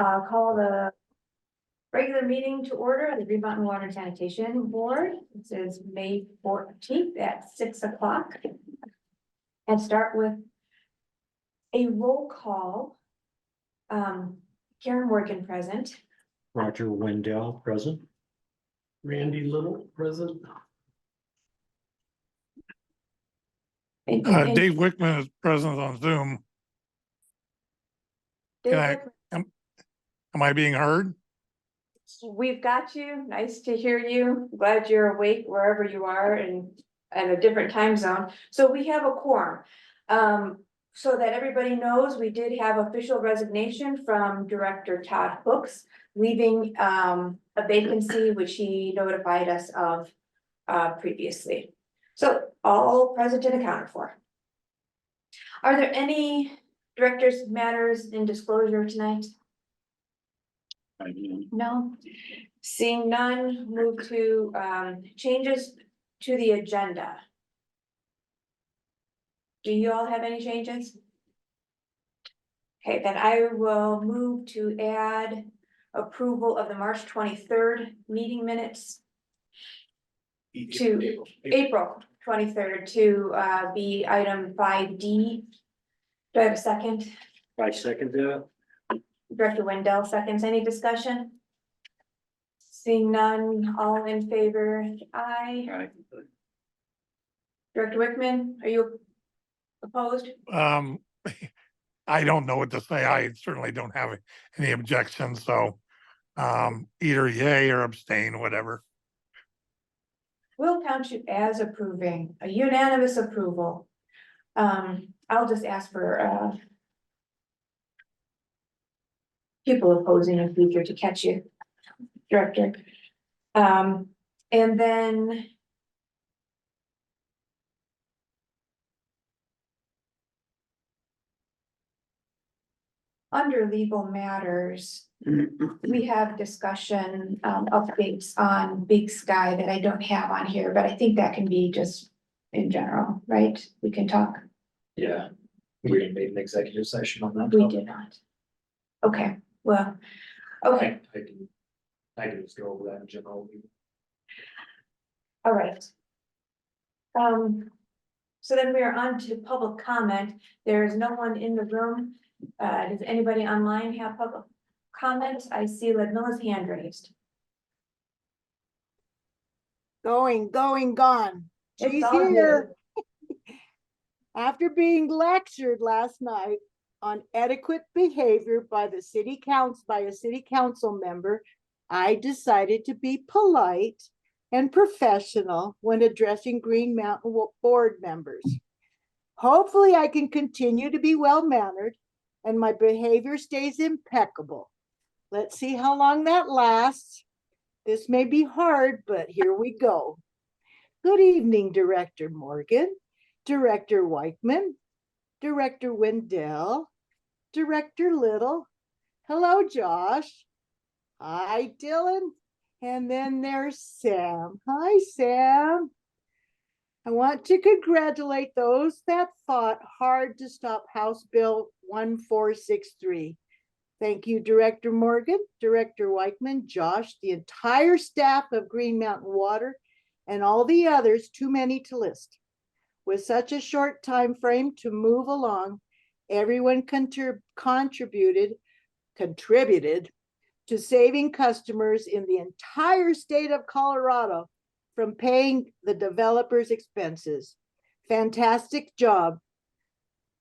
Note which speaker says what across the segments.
Speaker 1: Call the regular meeting to order of the Green Mountain Water and Sanitation Board. This is May 14th at 6 o'clock. And start with a roll call. Karen Morgan present.
Speaker 2: Roger Wendell present.
Speaker 3: Randy Little, present.
Speaker 1: And
Speaker 4: Dave Wickman is present on Zoom.
Speaker 1: Dave,
Speaker 4: Am I being heard?
Speaker 1: we've got you. Nice to hear you. Glad you're awake wherever you are and at a different time zone. So we have a quorum. So that everybody knows, we did have official resignation from Director Todd Hooks, leaving a vacancy which he notified us of previously. So all present and accounted for. Are there any directors' matters in disclosure tonight? No. Seeing none, move to changes to the agenda. Do you all have any changes? Okay, then I will move to add approval of the March 23rd meeting minutes to April 23rd to be item 5D. Do I have a second?
Speaker 2: I second that.
Speaker 1: Director Wendell seconds. Any discussion? Seeing none, all in favor, aye.
Speaker 2: Aye.
Speaker 1: Director Wickman, are you opposed?
Speaker 4: I don't know what to say. I certainly don't have any objections, so either yay or abstain, whatever.
Speaker 1: We'll count you as approving, a unanimous approval. I'll just ask for people opposing in future to catch you, Director. And then under legal matters, we have discussion, updates on Big Sky that I don't have on here, but I think that can be just in general, right? We can talk.
Speaker 3: Yeah, we didn't make an executive session on that.
Speaker 1: We did not. Okay, well, okay,
Speaker 3: I can just go over that in general.
Speaker 1: all right. So then we are on to public comment. There is no one in the room. Does anybody online have public comment? I see Ludmilla's hand raised.
Speaker 5: Going, gone.
Speaker 1: It's
Speaker 5: She's
Speaker 1: all
Speaker 5: here. After being lectured last night on adequate behavior by a city council member, I decided to be polite and professional when addressing Green Mountain board members. Hopefully I can continue to be well-mannered and my behavior stays impeccable. Let's see how long that lasts. This may be hard, but here we go. Good evening, Director Morgan, Director Weichman, Director Wendell, Director Little. Hello, Josh. Hi, Dylan. And then there's Sam. Hi, Sam. I want to congratulate those that fought hard to stop House Bill 1463. Thank you, Director Morgan, Director Weichman, Josh, the entire staff of Green Mountain Water, and all the others, too many to list. With such a short time frame to move along, everyone contributed to saving customers in the entire state of Colorado from paying the developer's expenses. Fantastic job.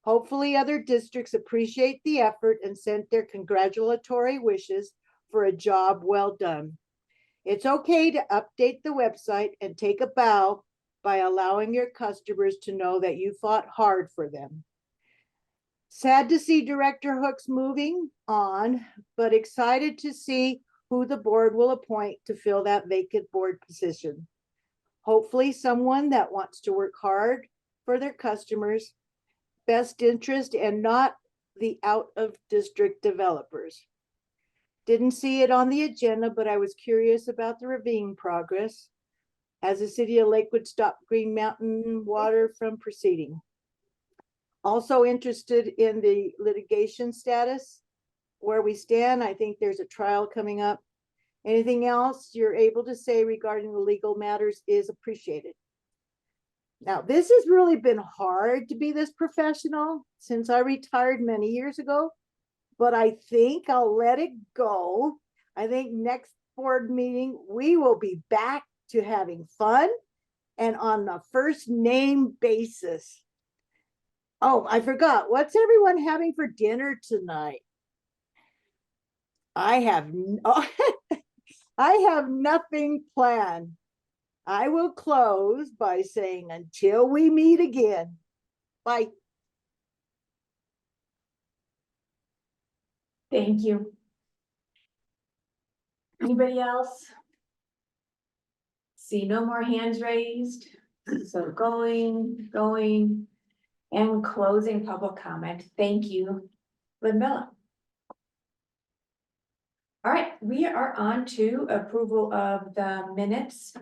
Speaker 5: Hopefully other districts appreciate the effort and sent their congratulatory wishes for a job well done. It's okay to update the website and take a bow by allowing your customers to know that you fought hard for them. Sad to see Director Hooks moving on, but excited to see who the board will appoint to fill that vacant board position. Hopefully someone that wants to work hard for their customers' best interest and not the out-of-district developers. Didn't see it on the agenda, but I was curious about the ravine progress as the city of Lakewood stopped Green Mountain Water from proceeding. Also interested in the litigation status where we stand. I think there's a trial coming up. Anything else you're able to say regarding the legal matters is appreciated. Now, this has really been hard to be this professional since I retired many years ago, but I think I'll let it go. I think next board meeting, we will be back to having fun and on a first name basis. Oh, I forgot. What's everyone having for dinner tonight? I have I have nothing planned. I will close by saying until we meet again. Bye.
Speaker 1: Thank you. Anybody else? See no more hands raised, so going, and closing public comment. Thank you, Linda. All right, we are on to approval of the minutes.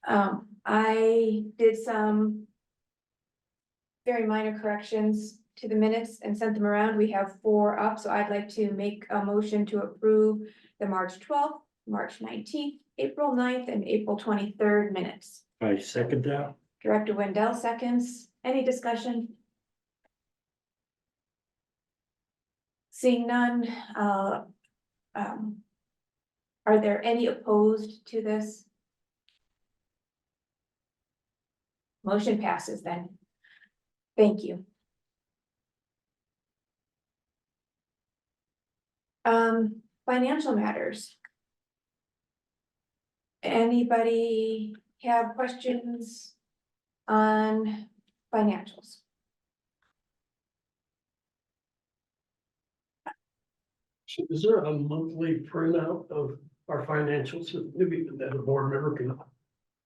Speaker 1: I did some very minor corrections to the minutes and sent them around. We have 4 up, so I'd like to make a motion to approve the March 12th, March 19th, April 9th, and April 23rd minutes.
Speaker 2: I second that.
Speaker 1: Director Wendell seconds. Any discussion? Seeing none, are there any opposed to this? Motion passes then. Thank you. Financial matters. Anybody have questions on financials?
Speaker 6: So is there a monthly printout of our financials that maybe that a board member can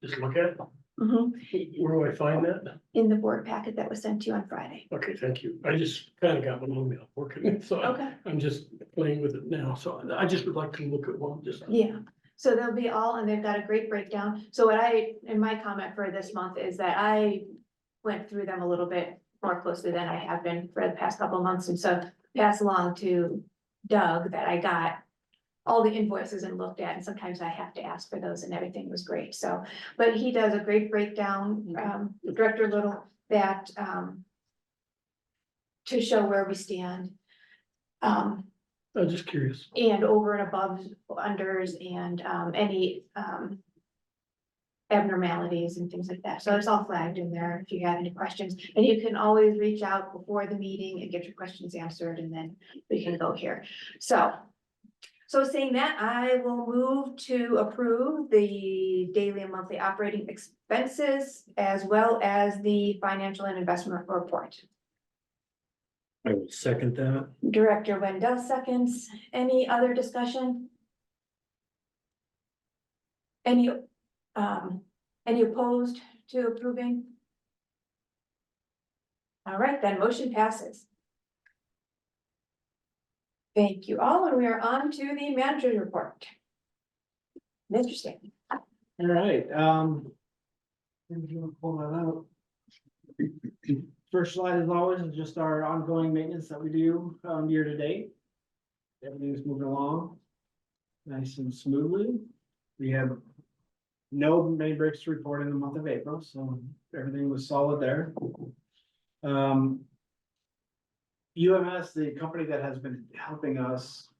Speaker 6: just look at? Where do I find that?
Speaker 1: In the board packet that was sent to you on Friday.
Speaker 6: Okay, thank you. I just kind of got one email working, so
Speaker 1: Okay.
Speaker 6: I'm just playing with it now. So I just would like to look at one just.
Speaker 1: Yeah, so they'll be all, and they've got a great breakdown. So what in my comment for this month is that I went through them a little bit more closely than I have been for the past couple of months. And so pass along to Doug that I got all the invoices and looked at, and sometimes I have to ask for those, and everything was great. So, but he does a great breakdown, Director Little, that to show where we stand.
Speaker 6: I'm just curious.
Speaker 1: And over and above unders and any abnormalities and things like that. So it's all flagged in there if you have any questions. And you can always reach out before the meeting and get your questions answered, and then we can go here. So saying that, I will move to approve the daily and monthly operating expenses as well as the financial and investment report.
Speaker 2: I will second that.
Speaker 1: Director Wendell seconds. Any other discussion? Any opposed to approving? All right, then motion passes. Thank you all, and we are on to the manager's report. Mr. Stanley.
Speaker 7: All right, if you want to pull that out. First slide, as always, is just our ongoing maintenance that we do, year to date. Everything's moving along nice and smoothly. We have no main breaks to report in the month of April, so everything was solid there. UMS, the company that has been helping us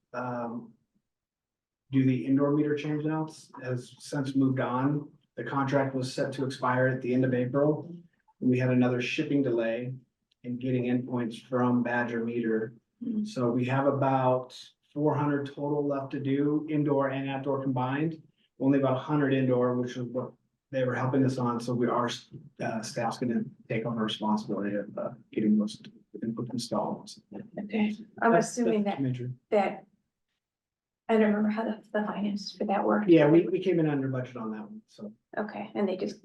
Speaker 7: do the indoor meter change outs, has since moved on. The contract was set to expire at the end of April. We had another shipping delay in getting endpoints from Badger Meter. So we have about 400 total left to do, indoor and outdoor combined. Only about 100 indoor, which is what they were helping us on. So our staff's gonna take on the responsibility of getting those installed.
Speaker 1: Okay, I'm assuming
Speaker 7: That's major.
Speaker 1: that, I don't remember how the finance for that worked.
Speaker 7: Yeah, we came in under budget on that one, so
Speaker 1: Okay, and they just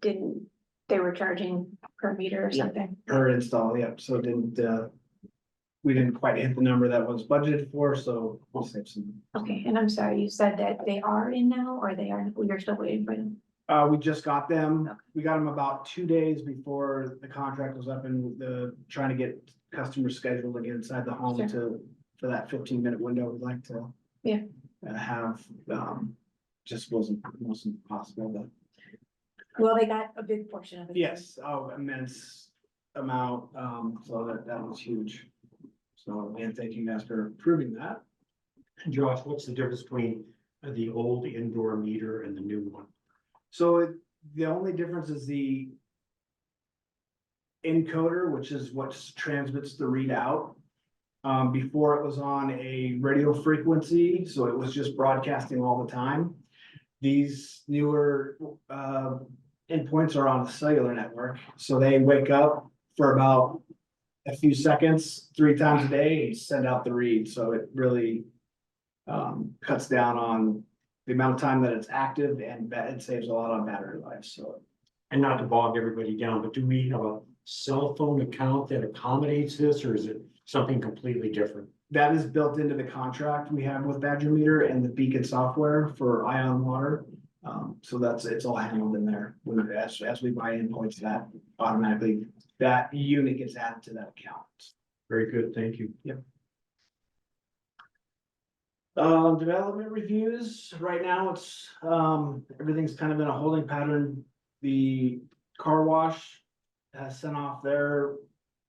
Speaker 1: didn't, they were charging per meter or
Speaker 7: Yeah.
Speaker 1: something?
Speaker 7: per install, yep, so it didn't, we didn't quite hit the number that was budgeted for, so we'll save some.
Speaker 1: Okay, and I'm sorry, you said that they are in now, or they are, you're still waiting for them?
Speaker 7: We just got them,
Speaker 1: Okay.
Speaker 7: we got them about 2 days before the contract was up and trying to get customers scheduled again inside the home
Speaker 1: Sure.
Speaker 7: to for that 15-minute window, we'd like to.
Speaker 1: Yeah.
Speaker 7: Have, just wasn't possible, but
Speaker 1: Well, they got a big portion of it.
Speaker 7: yes, immense amount, so that was huge. So, and thank you guys for approving that.
Speaker 2: Josh, what's the difference between the old indoor meter and the new one?
Speaker 7: So the only difference is the encoder, which is what transmits the readout. Before it was on a radio frequency, so it was just broadcasting all the time. These newer endpoints are on a cellular network, so they wake up for about a few seconds, 3 times a day, and send out the read. So it really cuts down on the amount of time that it's active, and it saves a lot on battery life. So,
Speaker 2: And not to bog everybody down, but do we have a cell phone account that accommodates this, or is it something completely different?
Speaker 7: that is built into the contract we have with Badger Meter and the Beacon software for Ion Water. So it's all handled in there. As we buy endpoints, that automatically, that unit gets added to that account.
Speaker 2: Very good, thank you.
Speaker 7: Development reviews, right now it's, everything's kind of in a holding pattern. The car wash has sent off their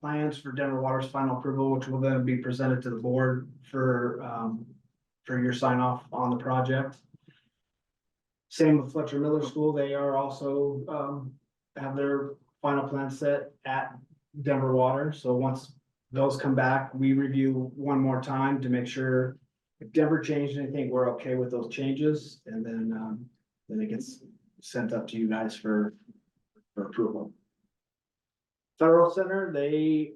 Speaker 7: plans for Denver Water's final approval, which will then be presented to the board for your sign off on the project. Same with Fletcher Miller School, they are also, have their final plan set at Denver Water, so once those come back, we review one more time to make sure if Denver changed anything, we're okay with those changes, and then it gets sent up to you guys for approval. Federal Center, they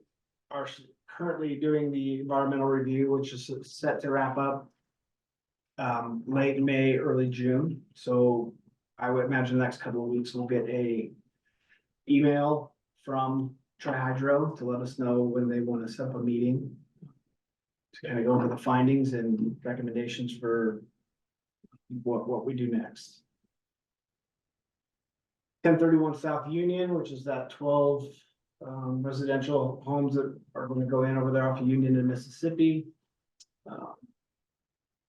Speaker 7: are currently doing the environmental review, which is set to wrap up late May, early June. So I would imagine the next couple of weeks we'll get a email from Tri-Hydro to let us know when they want to set up a meeting to kind of go over the findings and recommendations for what we do next. 1031 South Union, which is that 12 residential homes that are going to go in over there off of Union in Mississippi.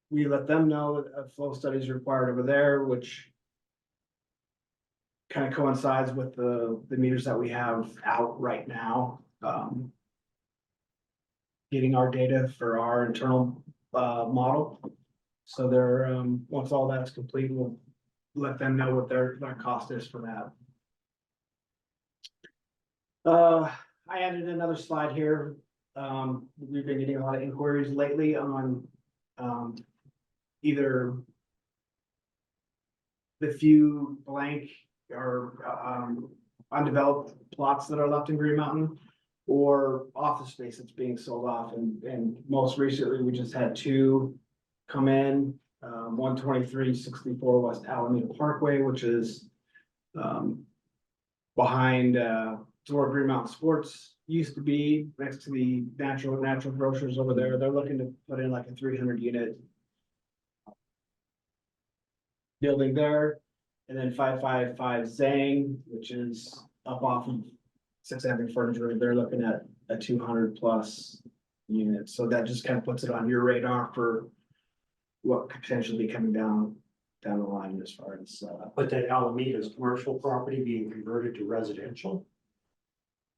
Speaker 7: We let them know that a flow study is required over there, which kind of coincides with the meters that we have out right now. Getting our data for our internal model. So they're once all that's complete, we'll let them know what their cost is for that. I added another slide here. We've been getting a lot of inquiries lately on either the few blank or undeveloped plots that are left in Green Mountain, or office space that's being sold off. And most recently, we just had 2 come in, 12364 West Alameda Parkway, which is behind where Green Mountain Sports used to be, next to the natural grocers over there. They're looking to put in like a 300 unit building there. And then 555 Zhang, which is up off of 6th Avenue Furniture, they're looking at a 200+ units. So that just kind of puts it on your radar for what could potentially be coming down the line as far as
Speaker 2: But that Alameda's commercial property being converted to residential?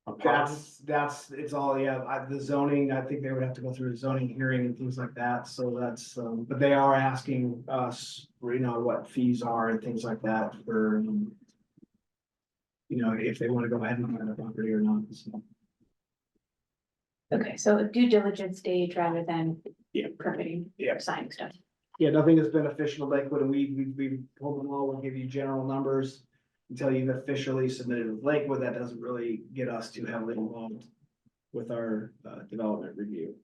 Speaker 2: Apartments?
Speaker 7: that's it's all, yeah, the zoning, I think they would have to go through a zoning hearing and things like that. So that's, but they are asking us, what fees are and things like that for, if they want to go ahead and buy the property or not. So.
Speaker 8: Okay, so due diligence stage rather than
Speaker 7: Yeah.
Speaker 8: permitting,
Speaker 7: Yeah.
Speaker 8: signing stuff.
Speaker 7: Yeah, nothing has been official to Lakewood, and we pulled them all, we'll give you general numbers until you've officially submitted with Lakewood. That doesn't really get us too heavily involved with our development review.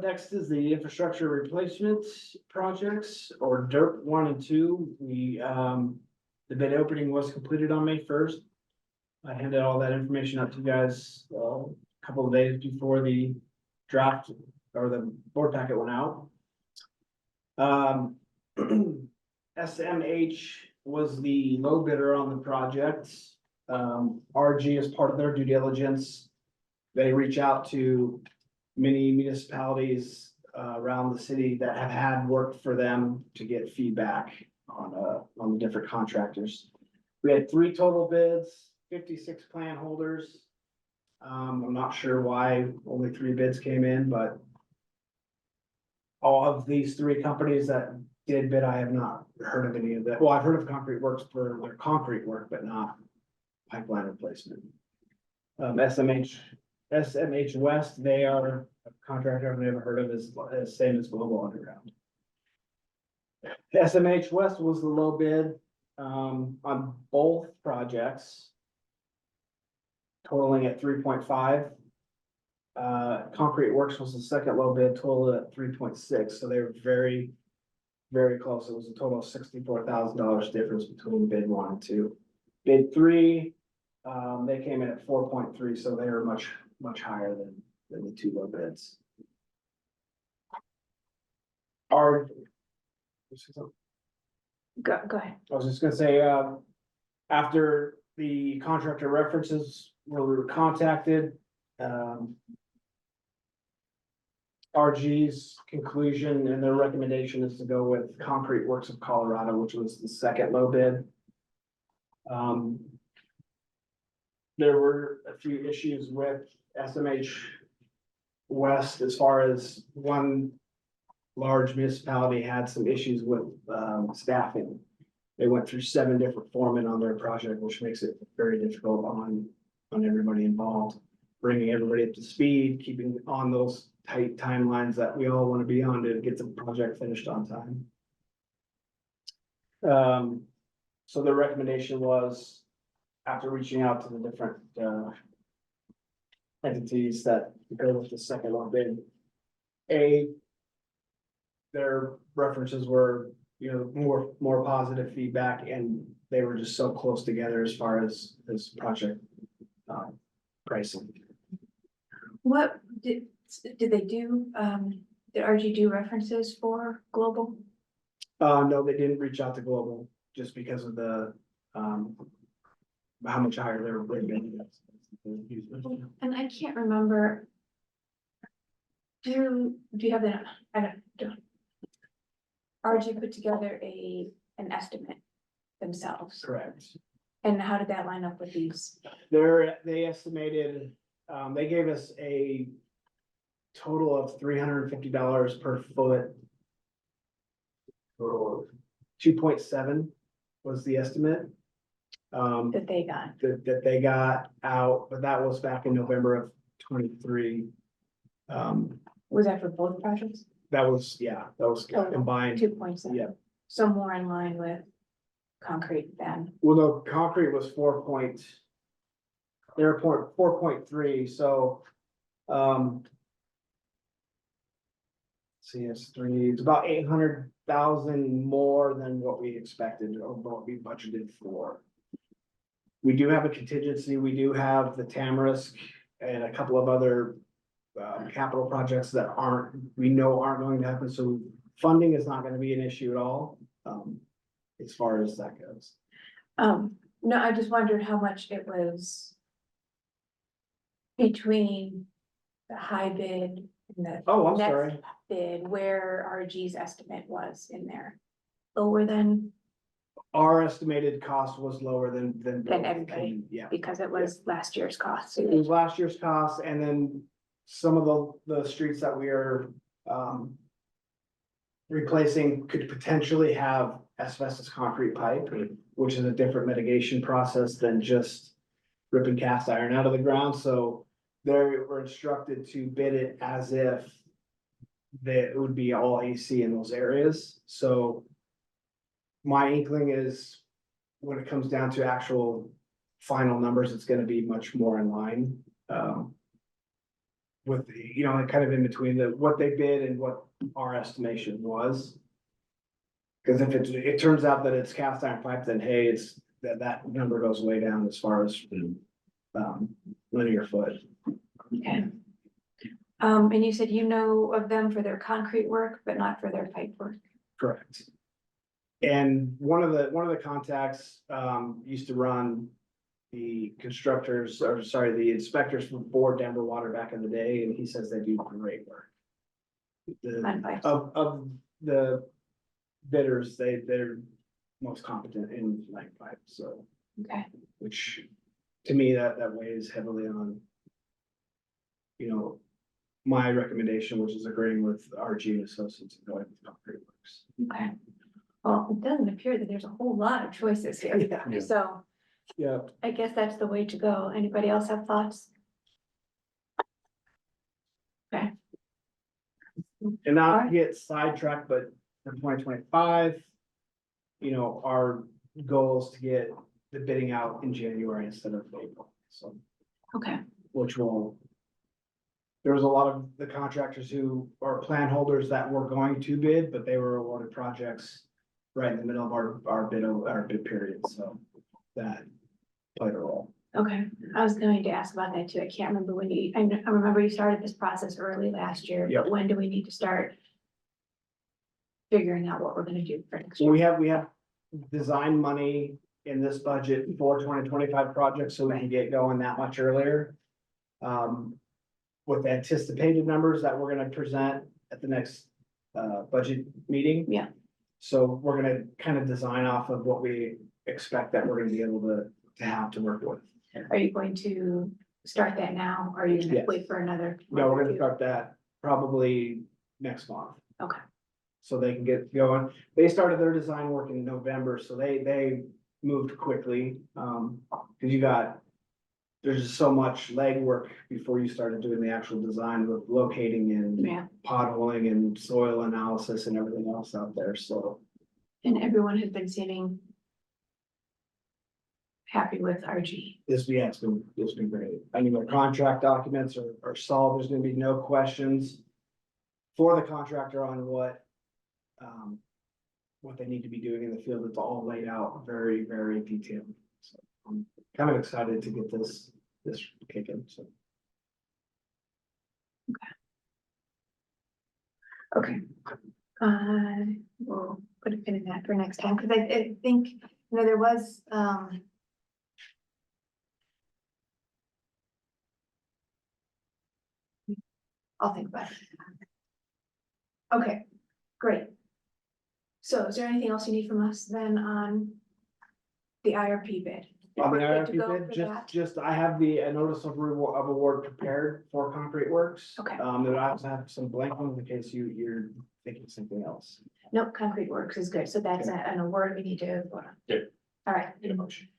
Speaker 7: Next is the infrastructure replacement projects, or DIRP 1 and 2. The bid opening was completed on May 1st. I handed all that information out to you guys a couple of days before the draft or the board packet went out. SMH was the low bidder on the project. RG, as part of their due diligence, They reach out to many municipalities around the city that have had work for them to get feedback on the different contractors. We had 3 total bids, 56 plan holders. I'm not sure why only 3 bids came in, but all of these 3 companies that did bid, I have not heard of any of that. Well, I've heard of Concrete Works for their concrete work, but not pipeline replacement. SMH West, they are a contractor I've never heard of, is same as Global Underground. SMH West was the low bid on both projects, totaling at 3.5. Concrete Works was the second low bid, totaled at 3.6, so they were very, very close. It was a total of $64,000 difference between bid 1 and 2. Bid 3, they came in at 4.3, so they were much higher than the 2 low bids.
Speaker 1: Go ahead.
Speaker 7: I was just gonna say, after the contractor references were contacted, RG's conclusion and their recommendation is to go with Concrete Works of Colorado, which was the second low bid. There were a few issues with SMH West as far as one large municipality had some issues with staffing. They went through 7 different foremen on their project, which makes it very difficult on everybody involved. Bringing everybody up to speed, keeping on those tight timelines that we all want to be on to get the project finished on time. So the recommendation was, after reaching out to the different entities, that go with the second low bid. Their references were, more positive feedback, and they were just so close together as far as this project pricing.
Speaker 1: What did they do? Did RG do references for Global?
Speaker 7: No, they didn't reach out to Global just because of the how much higher they were bidding.
Speaker 1: And I can't remember. Do you have that? I don't. RG put together an estimate themselves,
Speaker 7: Correct.
Speaker 1: and how did that line up with these?
Speaker 7: They estimated, they gave us a total of $350 per foot. Total of 2.7 was the estimate.
Speaker 1: That they got.
Speaker 7: That they got out, but that was back in November of 23.
Speaker 1: Was that for both projects?
Speaker 7: That was combined.
Speaker 1: 2.7.
Speaker 7: Yeah.
Speaker 1: So more in line with concrete than.
Speaker 7: Well, no, concrete was 4.3, so, CS3, it's about 800,000 more than what we expected or what we budgeted for. We do have a contingency, we do have the Tamarisk and a couple of other capital projects that we know aren't going to happen, so funding is not gonna be an issue at all, as far as that goes.
Speaker 1: No, I just wondered how much it was between the high bid and the
Speaker 7: Oh, I'm
Speaker 1: next
Speaker 7: sorry.
Speaker 1: bid, where RG's estimate was in there. Lower than,
Speaker 7: Our estimated cost was lower than.
Speaker 1: Than everybody.
Speaker 7: Yeah,
Speaker 1: because it was last year's cost.
Speaker 7: it was last year's cost, and then some of the streets that we are replacing could potentially have asbestos concrete pipe, which is a different mitigation process than just ripping cast iron out of the ground, so they were instructed to bid it as if it would be all AC in those areas, so my inkling is when it comes down to actual final numbers, it's gonna be much more in line. With the, kind of in between what they bid and what our estimation was. Cause if it turns out that it's cast iron pipe, then hey, it's that number goes way down as far as linear foot.
Speaker 1: Okay. And you said you know of them for their concrete work, but not for their pipe work.
Speaker 7: Correct. And one of the contacts used to run the constructors, or sorry, the inspectors from Ford Denver Water back in the day, and he says they do great work.
Speaker 8: On pipes.
Speaker 7: Of the bidders, they're most competent in line pipe, so,
Speaker 8: Okay,
Speaker 7: which to me, that weighs heavily on, you know, my recommendation, which is agreeing with RG and Associates and going with Concrete Works.
Speaker 8: okay. Well, it doesn't appear that there's a whole lot of choices here.
Speaker 2: Yeah.
Speaker 8: So
Speaker 7: Yeah,
Speaker 8: I guess that's the way to go. Anybody else have thoughts? Okay,
Speaker 7: and not to get sidetracked, but for 2025, you know, our goal is to get the bidding out in January instead of April, so,
Speaker 8: okay,
Speaker 7: which will. There was a lot of the contractors who are plan holders that were going to bid, but they were awarded projects right in the middle of our bid period, so that played a role.
Speaker 8: okay. I was going to ask about that too. I can't remember when I remember you started this process early last year.
Speaker 7: Yep.
Speaker 8: But when do we need to start figuring out what we're gonna do for next
Speaker 7: So
Speaker 8: year?
Speaker 7: we have design money in this budget for 2025 projects, so we can get going that much earlier. With anticipated numbers that we're gonna present at the next budget meeting.
Speaker 8: Yeah.
Speaker 7: So we're gonna kind of design off of what we expect that we're gonna be able to have to work with.
Speaker 8: Are you going to start that now? Or are you gonna
Speaker 7: Yes.
Speaker 8: wait for another?
Speaker 7: No,
Speaker 8: month
Speaker 7: we're
Speaker 8: or
Speaker 7: gonna
Speaker 8: two?
Speaker 7: start that probably next month.
Speaker 8: Okay.
Speaker 7: So they can get going. They started their design work in November, so they moved quickly. Cause there's just so much legwork before you started doing the actual design with locating and
Speaker 8: Yeah,
Speaker 7: potholing and soil analysis and everything else out there, so.
Speaker 8: and everyone has been seeming happy with RG.
Speaker 7: It's been great. I mean, our contract documents are solved. There's gonna be no questions for the contractor on what they need to be doing in the field. It's all laid out very, very detailed. So I'm kind of excited to get this kicking, so.
Speaker 8: Okay. We'll put a pin in that for next time, because I think, there was, I'll think about it. Okay, great. So is there anything else you need from us then on the IRP bid?
Speaker 7: On the
Speaker 8: We're good to
Speaker 7: IRP
Speaker 8: go
Speaker 7: bid,
Speaker 8: for that?
Speaker 7: just, I have a notice of award prepared for Concrete Works.
Speaker 8: Okay.
Speaker 7: That I also have some blank ones in case you're thinking something else.
Speaker 8: Nope, Concrete Works is good, so that's an award we need to vote on.
Speaker 3: Yeah.
Speaker 8: All right.
Speaker 3: Need a motion.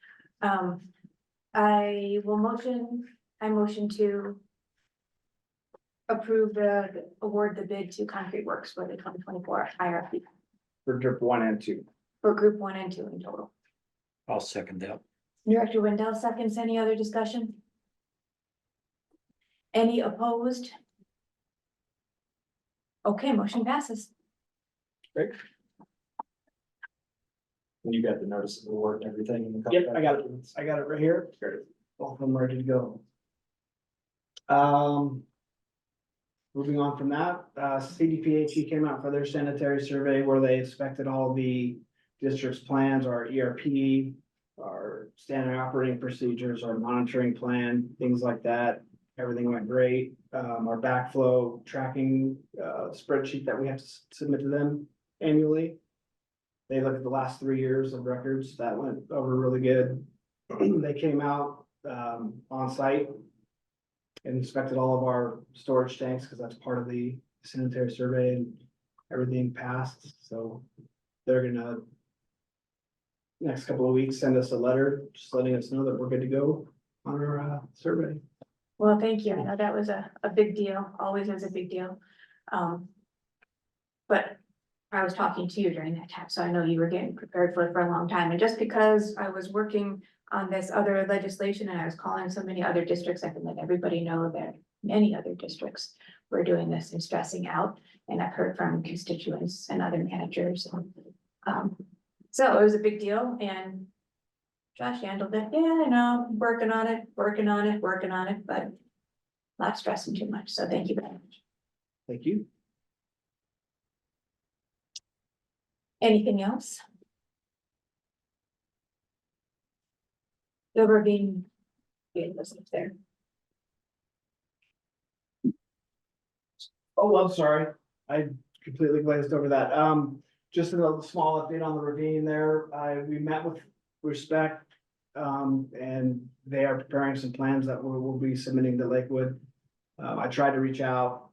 Speaker 8: I motion to approve award the bid to Concrete Works for the 2024 IRP
Speaker 7: For drip 1 and 2.
Speaker 8: for group 1 and 2 in total.
Speaker 2: I'll second that.
Speaker 8: Director Wendell seconds. Any other discussion? Any opposed? Okay, motion passes.
Speaker 3: When you got the notice of award and everything. in the
Speaker 7: Yep,
Speaker 3: contract?
Speaker 7: I got it right here. Both of them ready to go. Moving on from that, CDPHE came out for their sanitary survey where they inspected all the district's plans, our ERP, our standard operating procedures, our monitoring plan, things like that. Everything went great. Our backflow tracking spreadsheet that we have to submit to them annually. They looked at the last 3 years of records. That went over really good. They came out on site and inspected all of our storage tanks because that's part of the sanitary survey, and everything passed. So they're gonna next couple of weeks send us a letter just letting us know that we're good to go on our survey.
Speaker 8: Well, thank you. I know that was a big deal, always is a big deal. But I was talking to you during that time, so I know you were getting prepared for it for a long time. And just because I was working on this other legislation and I was calling so many other districts, I can let everybody know that many other districts were doing this and stressing out. And I've heard from constituents and other managers. So it was a big deal, and Josh handled it. Yeah, I know, working on it, but not stressing too much. So thank you very much.
Speaker 7: Thank you.
Speaker 8: Anything else? The ravine. Yeah, was up there.
Speaker 7: Oh, I'm sorry. I completely glazed over that. Just a little small update on the ravine there. We met with Respect. And they are preparing some plans that we'll be submitting to Lakewood. I tried to reach out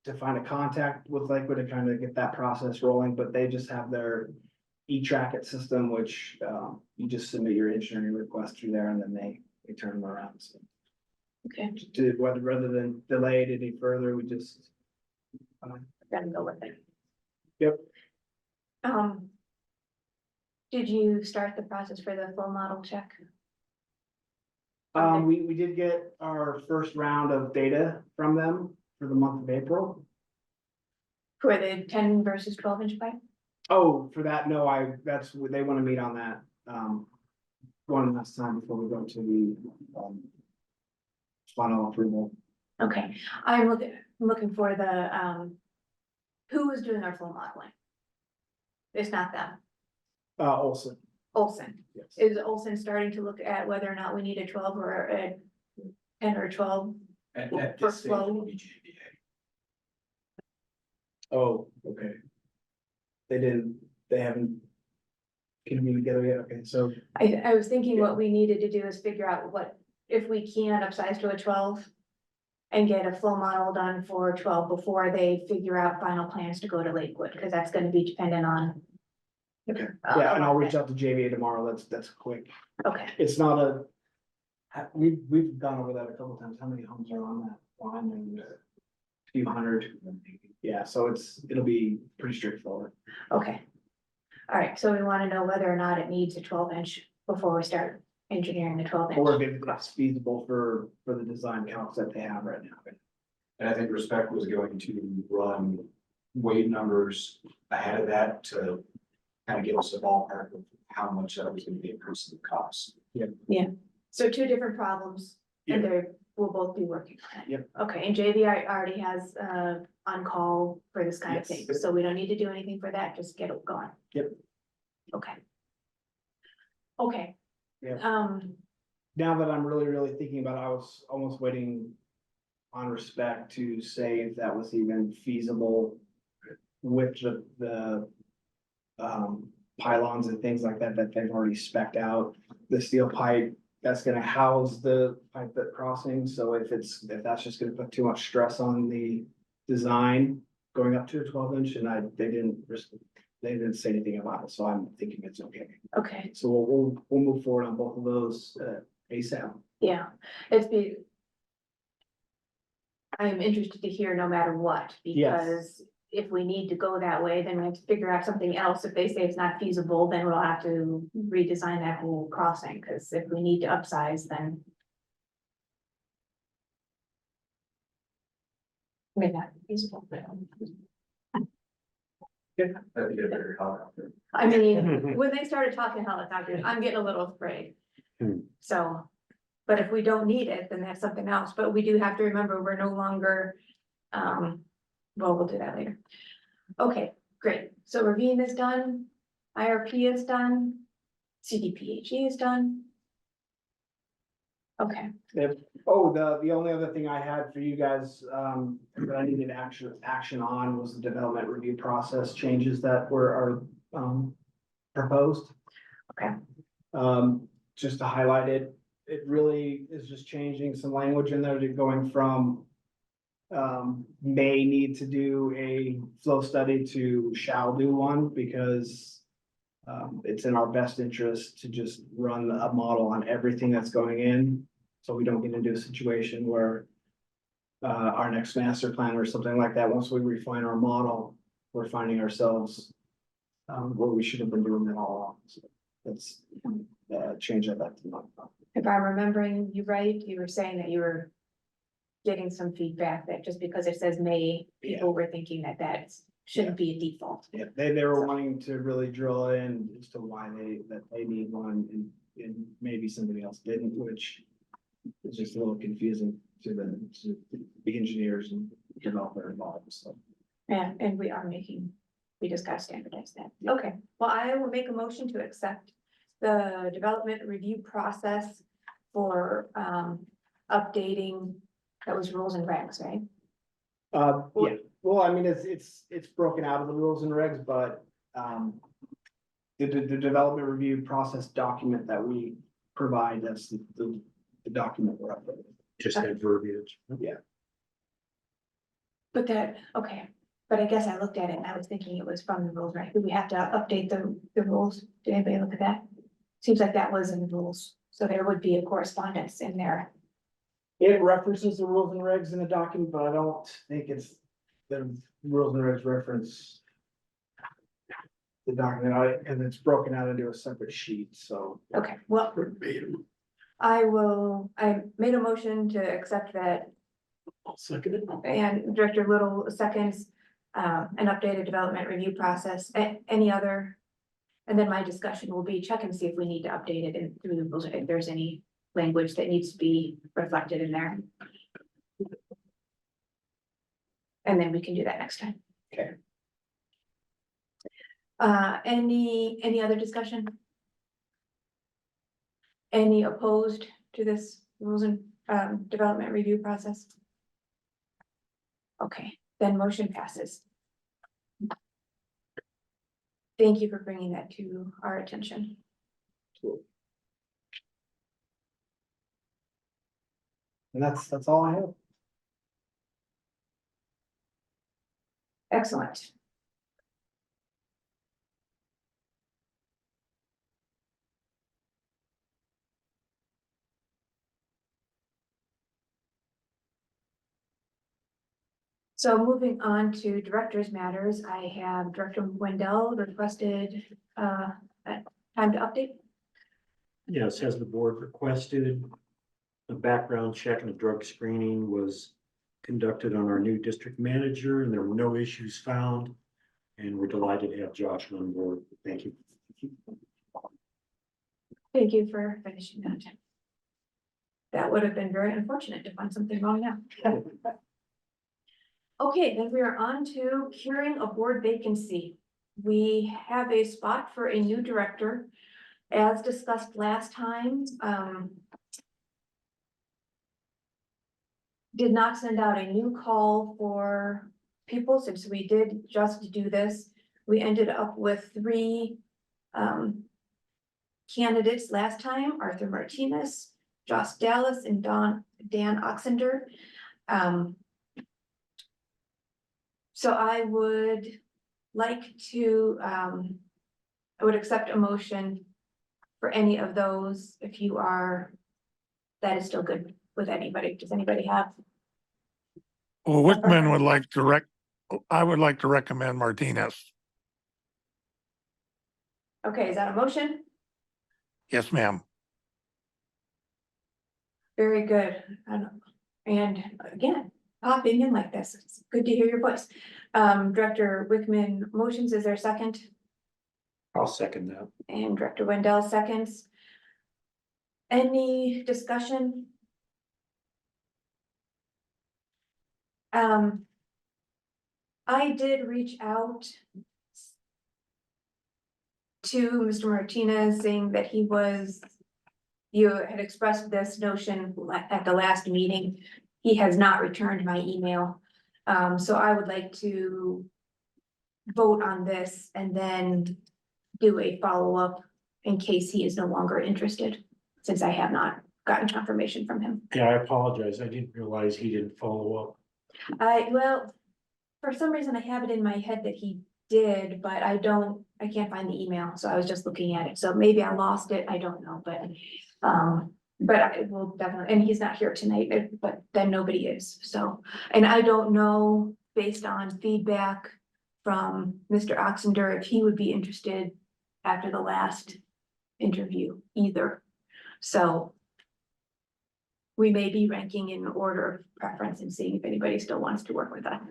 Speaker 7: to find a contact with Lakewood to kind of get that process rolling, but they just have their e-track it system, which, you just submit your engineering request through there and then they turn them around. So
Speaker 8: Okay,
Speaker 7: rather than delay it any further, we just.
Speaker 8: gotta go with it.
Speaker 7: Yep.
Speaker 8: Did you start the process for the flow model check?
Speaker 7: We did get our first round of data from them for the month of April.
Speaker 8: For the 10 versus 12-inch pipe?
Speaker 7: Oh, for that, no, they want to meet on that, one last time before we go to the, final approval.
Speaker 8: Okay, I'm looking for the, who is doing our flow modeling? It's not them,
Speaker 7: Olson,
Speaker 8: Olson.
Speaker 7: yes.
Speaker 8: Is Olson starting to look at whether or not we need a 12 or a 10 or 12?
Speaker 3: At
Speaker 8: For
Speaker 3: this stage,
Speaker 8: flow.
Speaker 3: it will be GMBA.
Speaker 7: Oh, okay. They haven't convened together yet, okay, so,
Speaker 8: I was thinking what we needed to do is figure out what, if we can upsize to a 12 and get a flow model done for 12 before they figure out final plans to go to Lakewood, because that's gonna be dependent on.
Speaker 7: okay, yeah, and I'll reach out to JVA tomorrow, that's quick.
Speaker 8: Okay,
Speaker 7: It's not we've gone over that a couple times, how many homes are on that line, and a few hundred. Yeah, so it'll be pretty straightforward.
Speaker 8: okay. All right, so we wanna know whether or not it needs a 12-inch before we start engineering the 12-inch.
Speaker 7: Or if it's feasible for the design counts that they have right now.
Speaker 3: And I think Respect was going to run weight numbers ahead of that to kind of give us a ballpark of how much that was going to be increasing the cost.
Speaker 8: So two different problems, and we'll both be working on it.
Speaker 7: Yep.
Speaker 8: Okay, and JVI already has, on call for this kind of thing,
Speaker 7: Yes.
Speaker 8: so we don't need to do anything for that, just get it going.
Speaker 7: Yep.
Speaker 8: Okay. Okay.
Speaker 7: Yeah. Now that I'm really thinking about it, I was almost waiting on Respect to say if that was even feasible with the pylons and things like that they've already spec'd out. The steel pipe that's gonna house the pipe that crossing, so if that's just gonna put too much stress on the design going up to a 12-inch, and they didn't say anything about it, so I'm thinking it's okay.
Speaker 8: Okay,
Speaker 7: So we'll move forward on both of those ASAP.
Speaker 8: yeah, I'm interested to hear no matter what,
Speaker 7: Yes.
Speaker 8: because if we need to go that way, then we have to figure out something else. If they say it's not feasible, then we'll have to redesign that whole crossing, because if we need to upsize, then. May not be feasible.
Speaker 3: That'd be a better helicopter.
Speaker 8: I mean, when they started talking helicopters, I'm getting a little afraid. So, but if we don't need it, then that's something else, but we do have to remember, we're no longer, well, we'll do that later. Okay, great, so ravine is done, IRP is done, CDPHE is done. Okay,
Speaker 7: Oh, the only other thing I had for you guys, that I needed action on was the development review process changes that are proposed.
Speaker 8: Okay.
Speaker 7: Just to highlight it, it really is just changing some language in there to going from may need to do a flow study to shall do one, because it's in our best interest to just run a model on everything that's going in. So we don't get into a situation where our next master plan or something like that, once we refine our model, we're finding ourselves where we should have been doing it all along. So that's change I'd like to know.
Speaker 8: if I'm remembering you right, you were saying that you were getting some feedback that just because it says may, people were thinking that shouldn't be a default.
Speaker 7: Yeah, they were wanting to really drill in as to why they need one and maybe somebody else didn't, which is just a little confusing to the engineers and developer involved, so.
Speaker 8: Yeah, and we just gotta standardize that. Okay, well, I will make a motion to accept the development review process for, updating those rules and regs, right?
Speaker 7: Yeah, well, I mean, it's broken out of the rules and regs, but, the development review process document that we provide, that's the document we're uploading.
Speaker 2: Just that verbiage.
Speaker 8: But that, okay, but I guess I looked at it and I was thinking it was from the rules, right? Do we have to update the rules? Did anybody look at that? Seems like that was in the rules, so there would be a correspondence in there.
Speaker 7: It references the rules and regs in the document, but I don't think it's the rules and regs reference the document, and it's broken out into a separate sheet, so.
Speaker 8: Okay, well,
Speaker 6: Verbatim.
Speaker 8: I made a motion to accept that,
Speaker 6: I'll second it.
Speaker 8: and Director Little seconds, an updated development review process, any other. And then my discussion will be check and see if we need to update it in through the rules, if there's any language that needs to be reflected in there. And then we can do that next time.
Speaker 7: Okay.
Speaker 8: Any other discussion? Any opposed to this rules and development review process? Okay, then motion passes. Thank you for bringing that to our attention.
Speaker 7: And that's all I have.
Speaker 8: Excellent. So moving on to director's matters, I have Director Wendell requested time to update.
Speaker 2: Yes, as the board requested, a background check and a drug screening was conducted on our new district manager, and there were no issues found. And we're delighted to have Josh on board. Thank you.
Speaker 8: Thank you for finishing that. That would have been very unfortunate to find something wrong now. Okay, then we are on to curing a board vacancy. We have a spot for a new director. As discussed last time, did not send out a new call for people since we did just do this. We ended up with 3 candidates last time: Arthur Martinez, Josh Dallas, and Dan Oxender. So I would like to, I would accept a motion for any of those if you are, that is still good with anybody. Does anybody have?
Speaker 4: Well, Wickman would like to I would like to recommend Martinez.
Speaker 8: Okay, is that a motion?
Speaker 4: Yes, ma'am.
Speaker 8: Very good. And again, popping in like this, it's good to hear your voice. Director Wickman motions, is there a second?
Speaker 2: I'll second that.
Speaker 8: And Director Wendell seconds. Any discussion? I did reach out to Mr. Martinez saying that you had expressed this notion at the last meeting. He has not returned my email. So I would like to vote on this and then do a follow-up in case he is no longer interested, since I have not gotten confirmation from him.
Speaker 2: Yeah, I apologize. I didn't realize he didn't follow up.
Speaker 8: Well, for some reason I have it in my head that he did, but I can't find the email, so I was just looking at it. So maybe I lost it, I don't know, but I will definitely, and he's not here tonight, but then nobody is, so. And I don't know, based on feedback from Mr. Oxender, if he would be interested after the last interview either. So we may be ranking in order of preference and seeing if anybody still wants to work with us.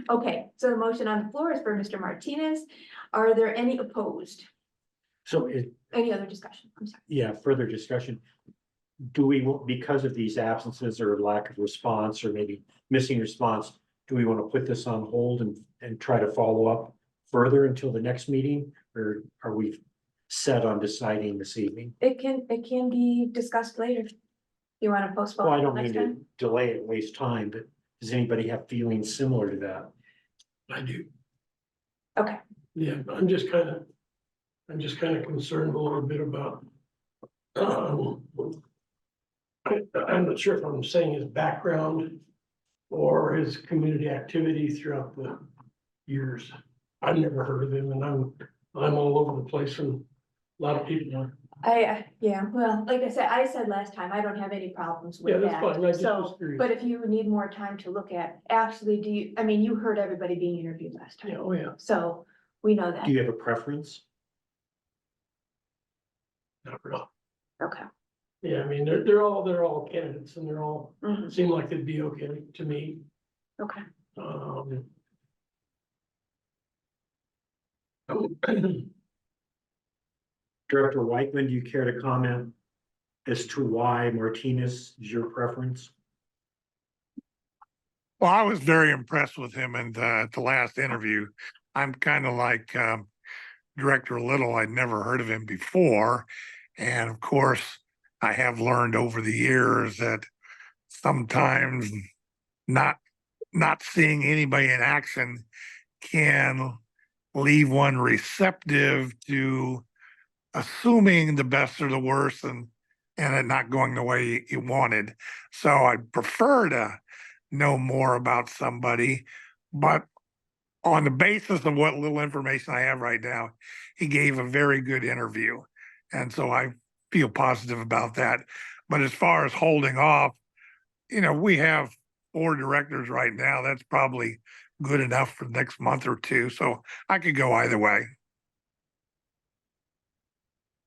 Speaker 8: Okay, so the motion on the floor is for Mr. Martinez. Are there any opposed?
Speaker 2: So
Speaker 8: Any other discussion? I'm sorry.
Speaker 2: yeah, further discussion. Do we, because of these absences or lack of response or maybe missing response, do we want to put this on hold and try to follow up further until the next meeting? Or are we set on deciding this evening.
Speaker 8: It can be discussed later. You wanna postpone?
Speaker 2: Well, I
Speaker 8: it
Speaker 2: don't
Speaker 8: next
Speaker 2: mean to
Speaker 8: time?
Speaker 2: delay it, waste time, but does anybody have feelings similar to that?
Speaker 6: I do.
Speaker 8: Okay,
Speaker 6: Yeah, I'm just kind of concerned a little bit about. I'm not sure if I'm saying his background or his community activity throughout the years. I've never heard of him and I'm all over the place and a lot of people are.
Speaker 8: yeah, well, like I said last time, I don't have any problems
Speaker 6: Yeah,
Speaker 8: with
Speaker 6: that's
Speaker 8: that.
Speaker 6: fine. I just was
Speaker 8: So,
Speaker 6: curious.
Speaker 8: but if you need more time to look at, actually, you heard everybody being interviewed last
Speaker 6: Yeah,
Speaker 8: time,
Speaker 6: oh yeah,
Speaker 8: so we know that.
Speaker 2: Do you have a preference?
Speaker 6: not really.
Speaker 8: Okay.
Speaker 6: Yeah, I mean, they're all candidates and they're all,
Speaker 8: Mhm.
Speaker 6: seem like they'd be okay to me.
Speaker 8: Okay.
Speaker 2: Director Whiteman, do you care to comment as to why Martinez is your preference?
Speaker 4: Well, I was very impressed with him and at the last interview. I'm kind of like Director Little. I'd never heard of him before. And of course, I have learned over the years that sometimes not seeing anybody in action can leave one receptive to assuming the best or the worst and it not going the way you wanted. So I prefer to know more about somebody, but on the basis of what little information I have right now, he gave a very good interview. And so I feel positive about that. But as far as holding off, we have 4 directors right now. That's probably good enough for the next month or two. So I could go either way.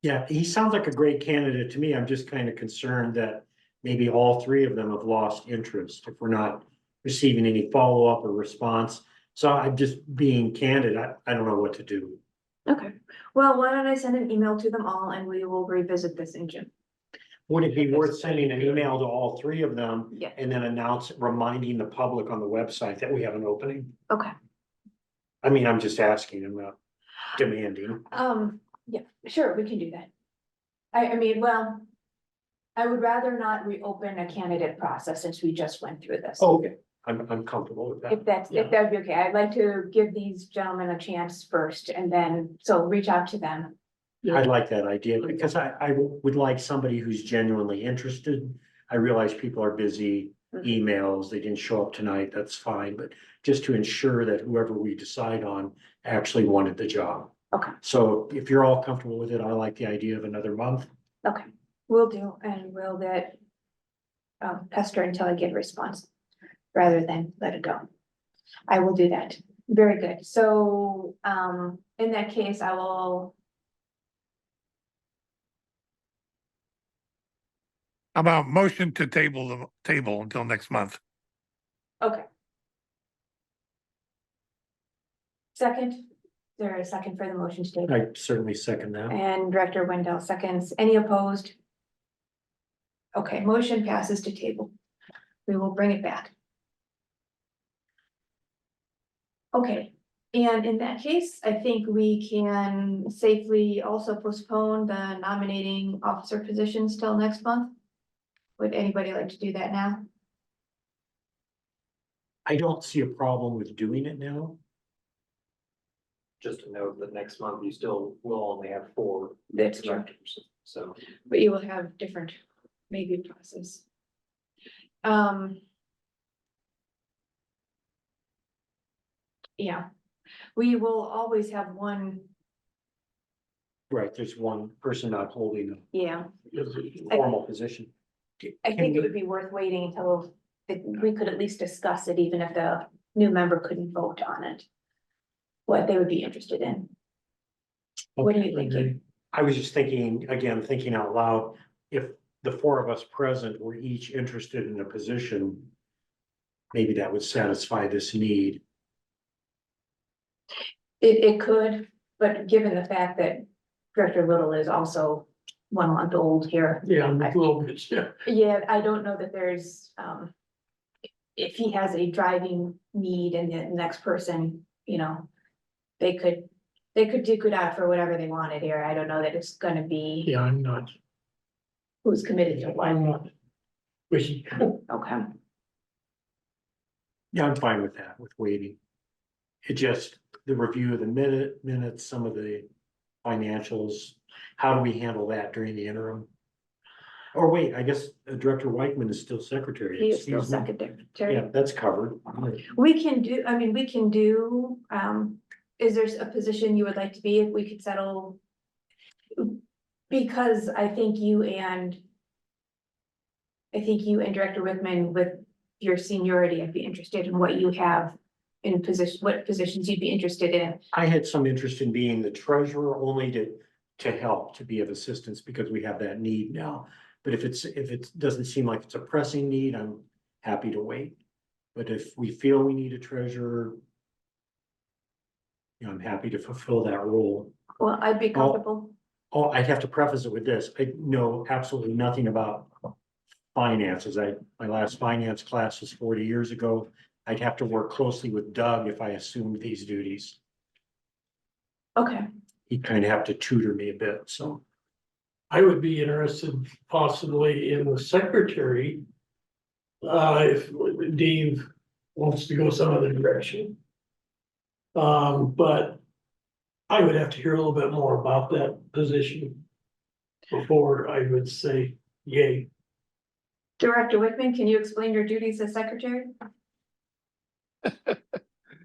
Speaker 2: Yeah, he sounds like a great candidate to me. I'm just kind of concerned that maybe all 3 of them have lost interest if we're not receiving any follow-up or response. So I'm just being candid. I don't know what to do.
Speaker 8: Okay, well, why don't I send an email to them all and we will revisit this in June?
Speaker 2: Would it be worth sending an email to all 3 of them
Speaker 8: Yeah.
Speaker 2: and then reminding the public on the website that we have an opening?
Speaker 8: Okay.
Speaker 2: I mean, I'm just asking, I'm not demanding.
Speaker 8: Yeah, sure, we can do that. I mean, well, I would rather not reopen a candidate process since we just went through this.
Speaker 2: Okay, I'm comfortable with that.
Speaker 8: If that'd be okay, I'd like to give these gentlemen a chance first and then, so reach out to them.
Speaker 2: I like that idea because I would like somebody who's genuinely interested. I realize people are busy, emails, they didn't show up tonight, that's fine, but just to ensure that whoever we decide on actually wanted the job.
Speaker 8: Okay.
Speaker 2: So if you're all comfortable with it, I like the idea of another month.
Speaker 8: Okay, will do, and we'll get pester until I get a response, rather than let it go. I will do that. Very good. So, in that case, I will,
Speaker 4: How about motion to table until next month?
Speaker 8: okay. Second, is there a second for the motion to table?
Speaker 2: I certainly second that.
Speaker 8: And Director Wendell seconds. Any opposed? Okay, motion passes to table. We will bring it back. Okay, and in that case, I think we can safely also postpone the nominating officer positions till next month. Would anybody like to do that now?
Speaker 2: I don't see a problem with doing it now.
Speaker 9: Just to note that next month you still will only have 4
Speaker 8: That's true.
Speaker 9: directors, so.
Speaker 8: But you will have different, maybe process. Yeah, we will always have one,
Speaker 2: Right, there's one person not holding
Speaker 8: yeah.
Speaker 2: a formal position.
Speaker 8: I think it would be worth waiting until we could at least discuss it, even if the new member couldn't vote on it. What they would be interested in. What are you thinking?
Speaker 2: I was just thinking, again, thinking out loud, if the 4 of us present were each interested in a position, maybe that would satisfy this need.
Speaker 8: It could, but given the fact that Director Little is also 1 month old here.
Speaker 6: Yeah, I'm a little bit, yeah.
Speaker 8: Yeah, I don't know that there's, if he has a driving need and the next person, they could they could duke it out for whatever they wanted here. I don't know that it's gonna be
Speaker 6: Yeah, I'm not,
Speaker 8: who's committed to what.
Speaker 6: I'm not wishy.
Speaker 8: Okay.
Speaker 2: Yeah, I'm fine with that, with waiting. It just, the review of the minutes, some of the financials, how do we handle that during the interim? Or wait, I guess Director Whiteman is still secretary.
Speaker 8: He is still
Speaker 2: Excuse me.
Speaker 8: secretary.
Speaker 2: Yeah, that's covered.
Speaker 8: We can do, I mean, we can do, is there a position you would like to be if we could settle? Because I think you and Director Wickman, with your seniority, I'd be interested in what you have in position, what positions you'd be interested in.
Speaker 2: I had some interest in being the treasurer only to help, to be of assistance because we have that need now. But if it doesn't seem like it's a pressing need, I'm happy to wait. But if we feel we need a treasurer, you know, I'm happy to fulfill that role.
Speaker 8: Well, I'd be comfortable.
Speaker 2: Oh, I'd have to preface it with this. I know absolutely nothing about finances. My last finance class was 40 years ago. I'd have to work closely with Doug if I assumed these duties.
Speaker 8: Okay,
Speaker 2: He'd kind of have to tutor me a bit, so.
Speaker 6: I would be interested possibly in the secretary. If Dave wants to go some other direction. But I would have to hear a little bit more about that position before I would say yay.
Speaker 8: Director Wickman, can you explain your duties as secretary?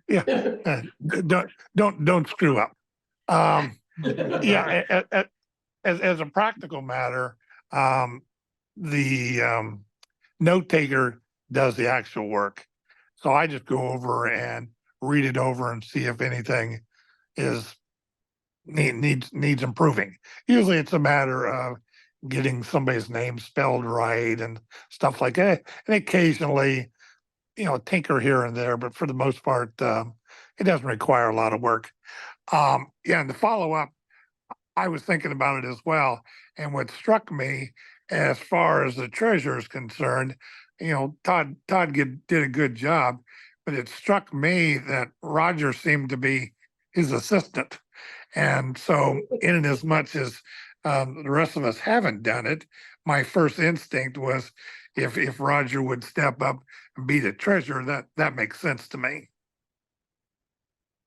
Speaker 4: Yeah, don't screw up. Yeah, as a practical matter, the note taker does the actual work. So I just go over and read it over and see if anything is needs improving. Usually it's a matter of getting somebody's name spelled right and stuff like that. And occasionally, you know, tinker here and there, but for the most part, it doesn't require a lot of work. Yeah, and the follow up, I was thinking about it as well. And what struck me as far as the treasurer is concerned, you know, Todd did a good job, but it struck me that Roger seemed to be his assistant. And so in as much as the rest of us haven't done it, my first instinct was if Roger would step up and be the treasurer, that makes sense to me.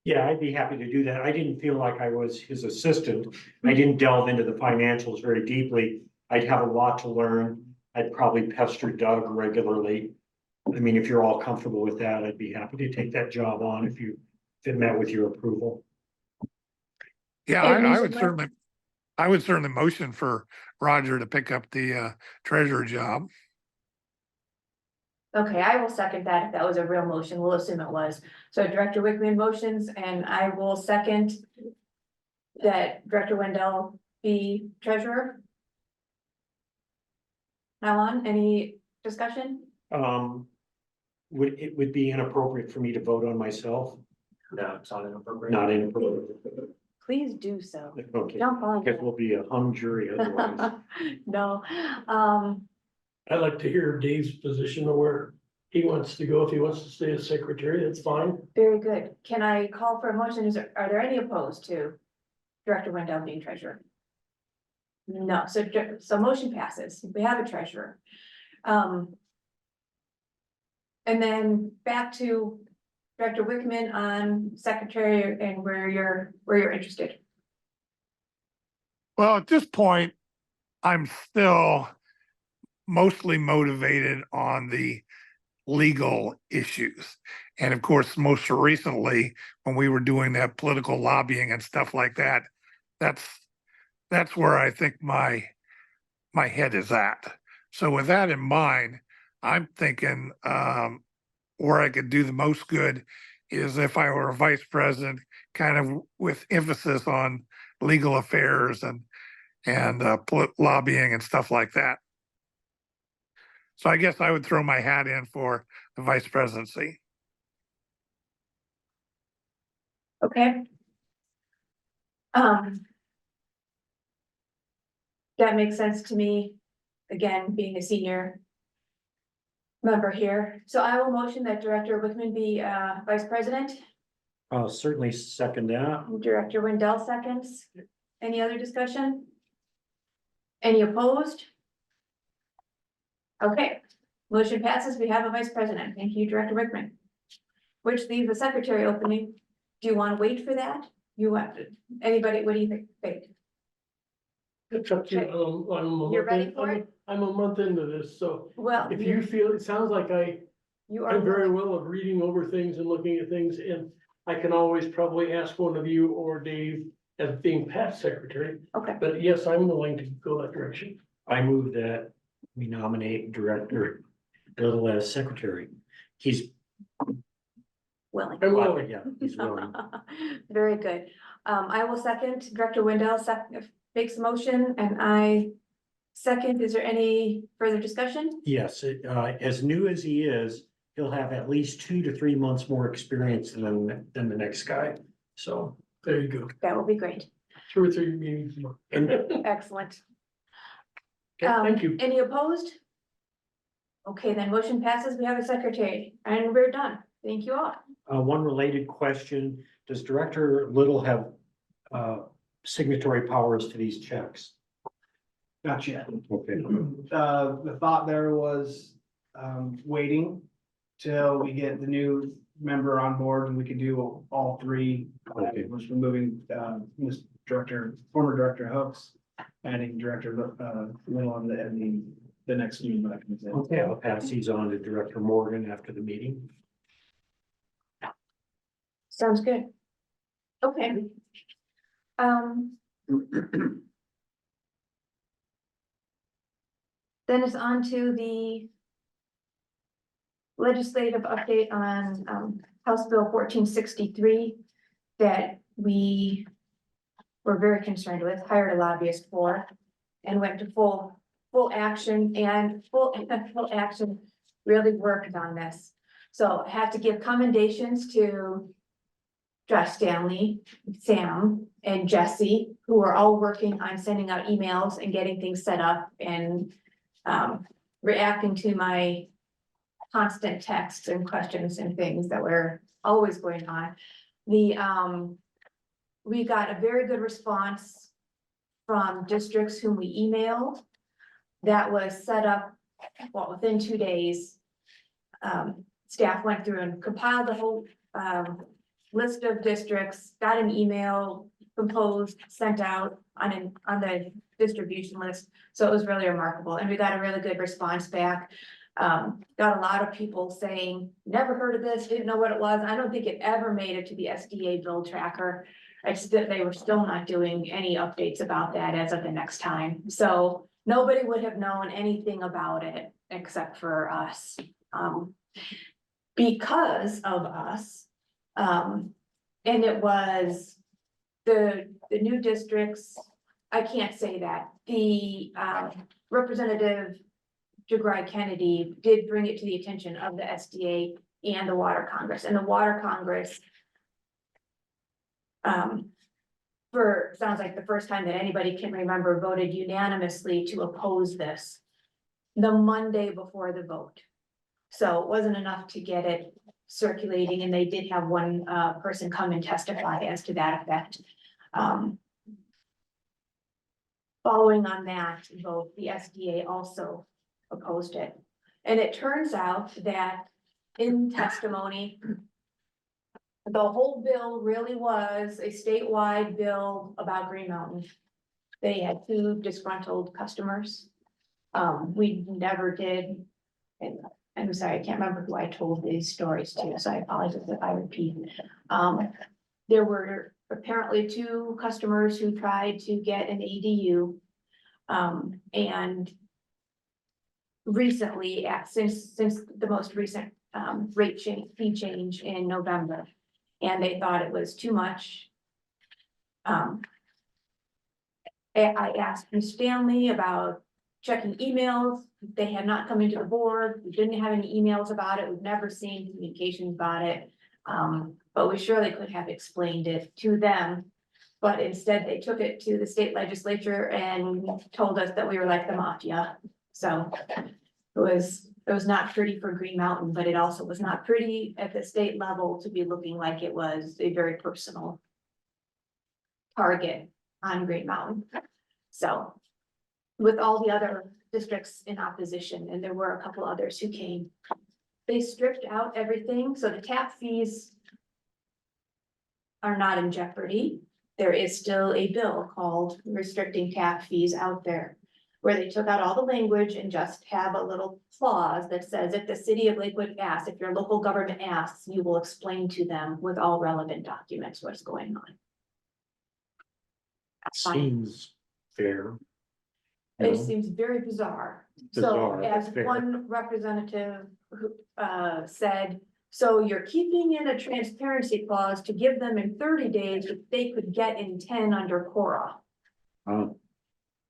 Speaker 2: Yeah, I'd be happy to do that. I didn't feel like I was his assistant. I didn't delve into the financials very deeply. I'd have a lot to learn. I'd probably pester Doug regularly. I mean, if you're all comfortable with that, I'd be happy to take that job on if it met with your approval.
Speaker 4: Yeah,
Speaker 8: And
Speaker 4: I
Speaker 8: you
Speaker 4: would
Speaker 8: should
Speaker 4: certainly, I would certainly motion for Roger to pick up the treasurer job.
Speaker 8: Okay, I will second that if that was a real motion. We'll assume it was. So Director Wickman motions and I will second that Director Wendell be treasurer. Now on, any discussion?
Speaker 2: It would be inappropriate for me to vote on myself?
Speaker 9: No, it's not inappropriate.
Speaker 2: Not inappropriate.
Speaker 8: Please do so.
Speaker 2: Okay,
Speaker 8: Jump on.
Speaker 2: because we'll be a hung jury otherwise.
Speaker 8: No,
Speaker 6: I'd like to hear Dave's position of where he wants to go. If he wants to stay as secretary, that's fine.
Speaker 8: very good. Can I call for a motion? Are there any opposed to Director Wendell being treasurer? No, so motion passes. We have a treasurer. And then back to Director Wickman on secretary and where you're interested.
Speaker 4: Well, at this point, I'm still mostly motivated on the legal issues. And of course, most recently, when we were doing that political lobbying and stuff like that, that's where I think my head is at. So with that in mind, I'm thinking where I could do the most good is if I were a vice president, kind of with emphasis on legal affairs and lobbying and stuff like that. So I guess I would throw my hat in for the vice presidency.
Speaker 8: Okay. That makes sense to me, again, being a senior member here. So I will motion that Director Wickman be vice president.
Speaker 2: I'll certainly second that.
Speaker 8: Director Wendell seconds. Any other discussion? Any opposed? Okay, motion passes. We have a vice president. Thank you, Director Rickman. Which leaves the secretary opening. Do you want to wait for that? You want, anybody, what do you think?
Speaker 6: It's up to you. I'm a
Speaker 8: You're
Speaker 6: month
Speaker 8: ready
Speaker 6: in-
Speaker 8: for it?
Speaker 6: I'm a month into this, so
Speaker 8: Well,
Speaker 6: if you feel, it sounds like
Speaker 8: you are
Speaker 6: I'm very
Speaker 8: willing.
Speaker 6: well at reading over things and looking at things, and I can always probably ask one of you or Dave as being past secretary.
Speaker 8: Okay,
Speaker 6: But yes, I'm willing to go that direction.
Speaker 2: I move that we nominate Director Little as secretary. He's,
Speaker 8: willing.
Speaker 6: I'm willing.
Speaker 2: yeah, he's willing.
Speaker 8: Very good. I will second. Director Wendell makes a motion and I second. Is there any further discussion?
Speaker 2: Yes, as new as he is, he'll have at least 2 to 3 months more experience than the next guy. So,
Speaker 6: There you go.
Speaker 8: That will be great.
Speaker 6: 2 or 3 meetings more.
Speaker 2: and
Speaker 8: Excellent.
Speaker 6: Okay, thank you.
Speaker 8: Any opposed? Okay, then motion passes. We have a secretary and we're done. Thank you all.
Speaker 2: one related question, does Director Little have signatory powers to these checks?
Speaker 7: Not yet.
Speaker 2: Okay.
Speaker 7: The thought there was, waiting till we get the new member on board and we could do all three.
Speaker 2: Okay.
Speaker 7: Was removing, former Director Hooks, adding Director, Little on the next new mechanism.
Speaker 2: Okay, I'll pass these on to Director Morgan after the meeting.
Speaker 8: Sounds good. Okay. Then it's on to the legislative update on House Bill 1463 that we were very concerned with, hired a lobbyist for, and went to full action and full action, really worked on this. So I have to give commendations to Josh Stanley, Sam, and Jesse, who are all working on sending out emails and getting things set up and reacting to my constant texts and questions and things that were always going on. We got a very good response from districts whom we emailed. That was set up, well, within 2 days. Staff went through and compiled the whole list of districts, got an email composed, sent out on the distribution list. So it was really remarkable, and we got a really good response back. Got a lot of people saying, never heard of this, didn't know what it was. I don't think it ever made it to the SDA bill tracker. It's that they were still not doing any updates about that as of the next time. So nobody would have known anything about it except for us. Because of us. And it was the new districts, I can't say that, the Representative DeGray Kennedy did bring it to the attention of the SDA and the Water Congress, and the Water Congress sounds like the first time that anybody can remember, voted unanimously to oppose this the Monday before the vote. So it wasn't enough to get it circulating, and they did have one person come and testify as to that effect. Following on that vote, the SDA also opposed it. And it turns out that in testimony, the whole bill really was a statewide bill about Green Mountain. They had 2 disgruntled customers. We never did, and I'm sorry, I can't remember who I told these stories to, so I apologize if I repeat. There were apparently 2 customers who tried to get an ADU. And recently, since the most recent fee change in November, and they thought it was too much. I asked Ms. Stanley about checking emails. They had not come into the board. We didn't have any emails about it. We've never seen communications about it. But we surely could have explained it to them. But instead they took it to the state legislature and told us that we were like the mafia. So it was It was not pretty for Green Mountain, but it also was not pretty at the state level to be looking like it was a very personal target on Green Mountain. So with all the other districts in opposition, and there were a couple others who came, they stripped out everything. So the tap fees are not in jeopardy. There is still a bill called restricting tap fees out there, where they took out all the language and just have a little clause that says, if the city of Lakewood asks, if your local government asks, you will explain to them with all relevant documents what's going on. That's fine.
Speaker 2: Seems fair.
Speaker 8: It
Speaker 2: No?
Speaker 8: seems very bizarre. So
Speaker 2: Bizarre, but
Speaker 8: as
Speaker 2: fair.
Speaker 8: one representative who said, so you're keeping in a transparency clause to give them in 30 days what they could get in 10 under Quorum.
Speaker 2: Oh,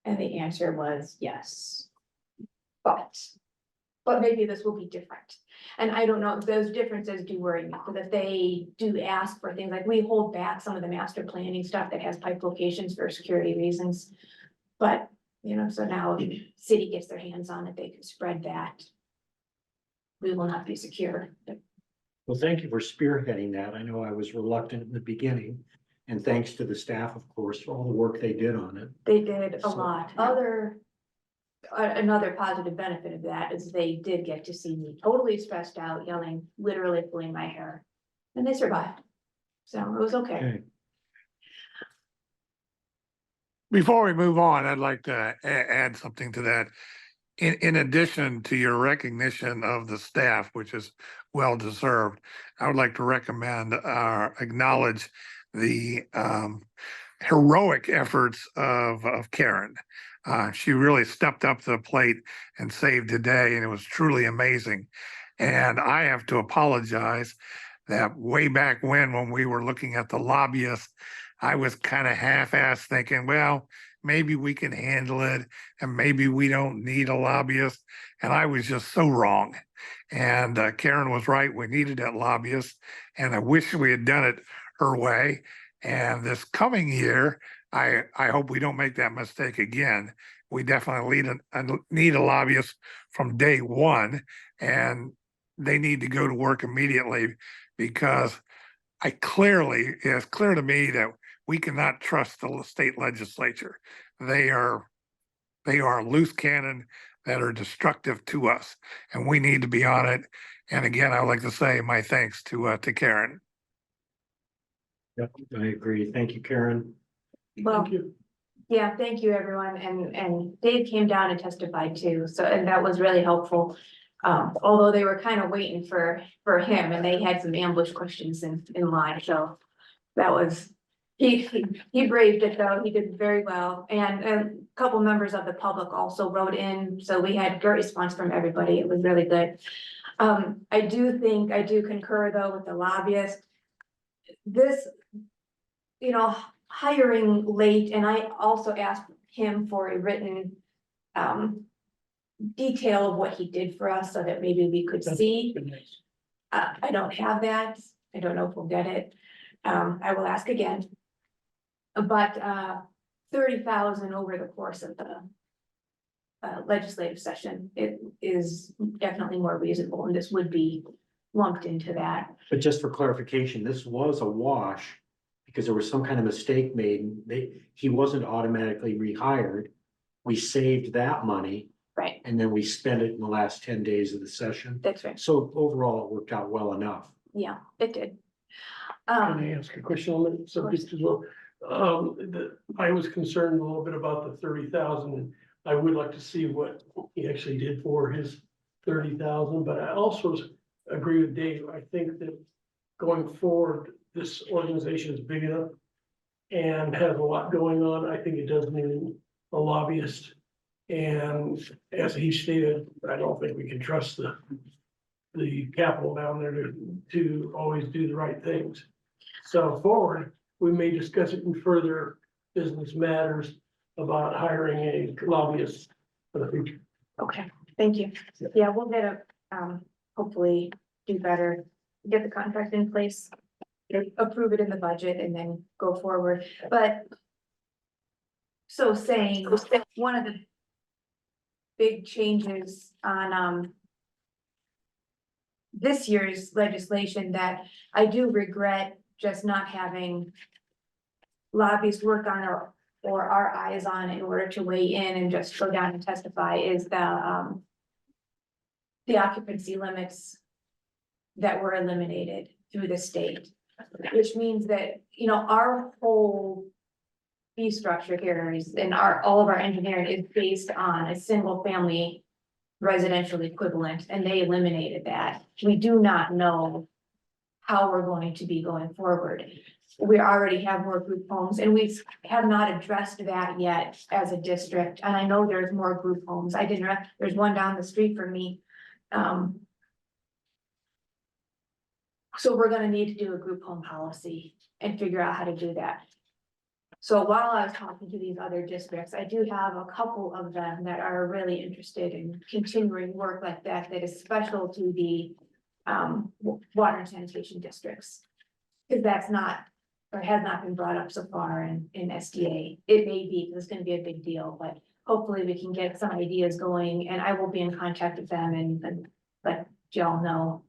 Speaker 8: And the answer was yes. But maybe this will be different. And I don't know if those differences do worry me, because if they do ask for things like we hold back some of the master planning stuff that has pipe locations for security reasons. But, you know, so now if the city gets their hands on it, they can spread that. We will not be secure.
Speaker 2: well, thank you for spearheading that. I know I was reluctant in the beginning. And thanks to the staff, of course, for all the work they did on it.
Speaker 8: They did a
Speaker 2: So-
Speaker 8: lot. Another positive benefit of that is they did get to see me totally stressed out, yelling, literally pulling my hair. And they survived. So it was okay.
Speaker 2: Okay,
Speaker 4: Before we move on, I'd like to add something to that. In addition to your recognition of the staff, which is well deserved, I would like to recommend, acknowledge the heroic efforts of Karen. She really stepped up to the plate and saved the day, and it was truly amazing. And I have to apologize that way back when we were looking at the lobbyists, I was kind of half-assed thinking, well, maybe we can handle it and maybe we don't need a lobbyist. And I was just so wrong. And Karen was right. We needed that lobbyist. And I wish we had done it her way. And this coming year, I hope we don't make that mistake again. We definitely need a lobbyist from day one. And they need to go to work immediately, because it's clear to me that we cannot trust the state legislature. They are loose cannon that are destructive to us, and we need to be on it. And again, I'd like to say my thanks to Karen.
Speaker 2: yep, I agree. Thank you, Karen.
Speaker 8: Well,
Speaker 6: Thank you.
Speaker 8: yeah, thank you, everyone. And Dave came down and testified too. So, and that was really helpful. Although they were kind of waiting for him, and they had some ambush questions in line. So that was, he braved it though. He did very well. And a couple members of the public also wrote in. So we had great response from everybody. It was really good. I do concur though with the lobbyist. This, you know, hiring late, and I also asked him for a written detail of what he did for us so that maybe we could see. I don't have that. I don't know if we'll get it. I will ask again. But 30,000 over the course of the legislative session, it is definitely more reasonable, and this would be lumped into that.
Speaker 2: But just for clarification, this was a wash because there was some kind of mistake made. He wasn't automatically rehired. We saved that money.
Speaker 8: Right,
Speaker 2: And then we spent it in the last 10 days of the session.
Speaker 8: that's right.
Speaker 2: So overall, it worked out well enough.
Speaker 8: Yeah, it did.
Speaker 6: Can I ask a question on that subject as well? I was concerned a little bit about the 30,000, and I would like to see what he actually did for his 30,000, but I also agree with Dave. I think that going forward, this organization is big enough and has a lot going on. I think it does need a lobbyist. And as he stated, I don't think we can trust the capital down there to always do the right things. So forward, we may discuss it in further business matters about hiring a lobbyist for the future.
Speaker 8: Okay, thank you. Yeah, we'll get hopefully do better, get the contract in place, approve it in the budget, and then go forward. But so saying, one of the big changes on this year's legislation that I do regret just not having lobbyists work on or our eyes on in order to weigh in and just go down and testify is the occupancy limits that were eliminated through the state, which means that, you know, our whole fee structure here is, and all of our engineering is based on a single family residential equivalent, and they eliminated that. We do not know how we're going to be going forward. We already have more group homes, and we have not addressed that yet as a district, and I know there's more group homes. There's one down the street from me. So we're gonna need to do a group home policy and figure out how to do that. So while I was talking to these other districts, I do have a couple of them that are really interested in continuing work like that, that is special to the water and sanitation districts. Because that's not, or has not been brought up so far in SDA. It may be, it's gonna be a big deal, but hopefully we can get some ideas going, and I will be in contact with them and let y'all know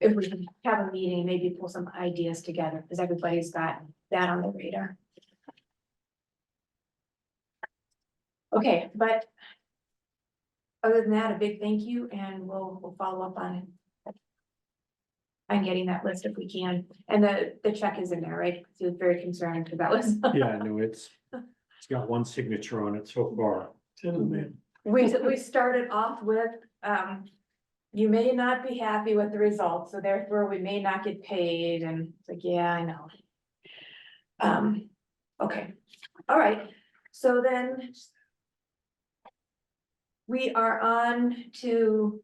Speaker 8: if we can have a meeting, maybe pull some ideas together, because everybody's got that on their radar. Okay, but other than that, a big thank you, and we'll follow up on it. I'm getting that list if we can, and the check is in there, right? He was very concerned because that was.
Speaker 2: Yeah, no, it's got one signature on it so far.
Speaker 6: It's in the mail.
Speaker 8: We started off with, you may not be happy with the results, so therefore we may not get paid, and it's like, yeah, I know. Okay, all right, so then we are on to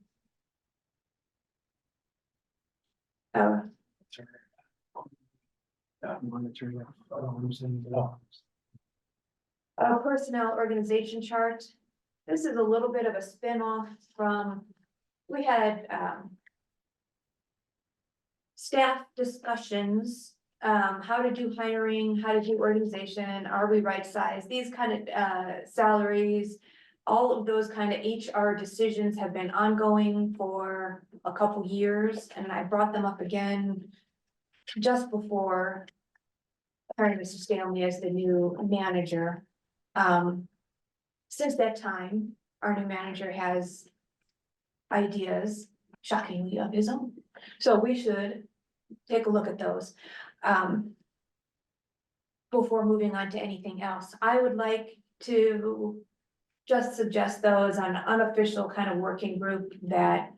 Speaker 8: a personnel organization chart. This is a little bit of a spin-off from, we had staff discussions, how to do hiring, how to do organization, are we right size, these kind of salaries, all of those kind of HR decisions have been ongoing for a couple years, and I brought them up again just before hiring Mr. Stanley as the new manager. Since that time, our new manager has ideas, shockingly, of his own. So we should take a look at those before moving on to anything else. I would like to just suggest those on an unofficial kind of working group that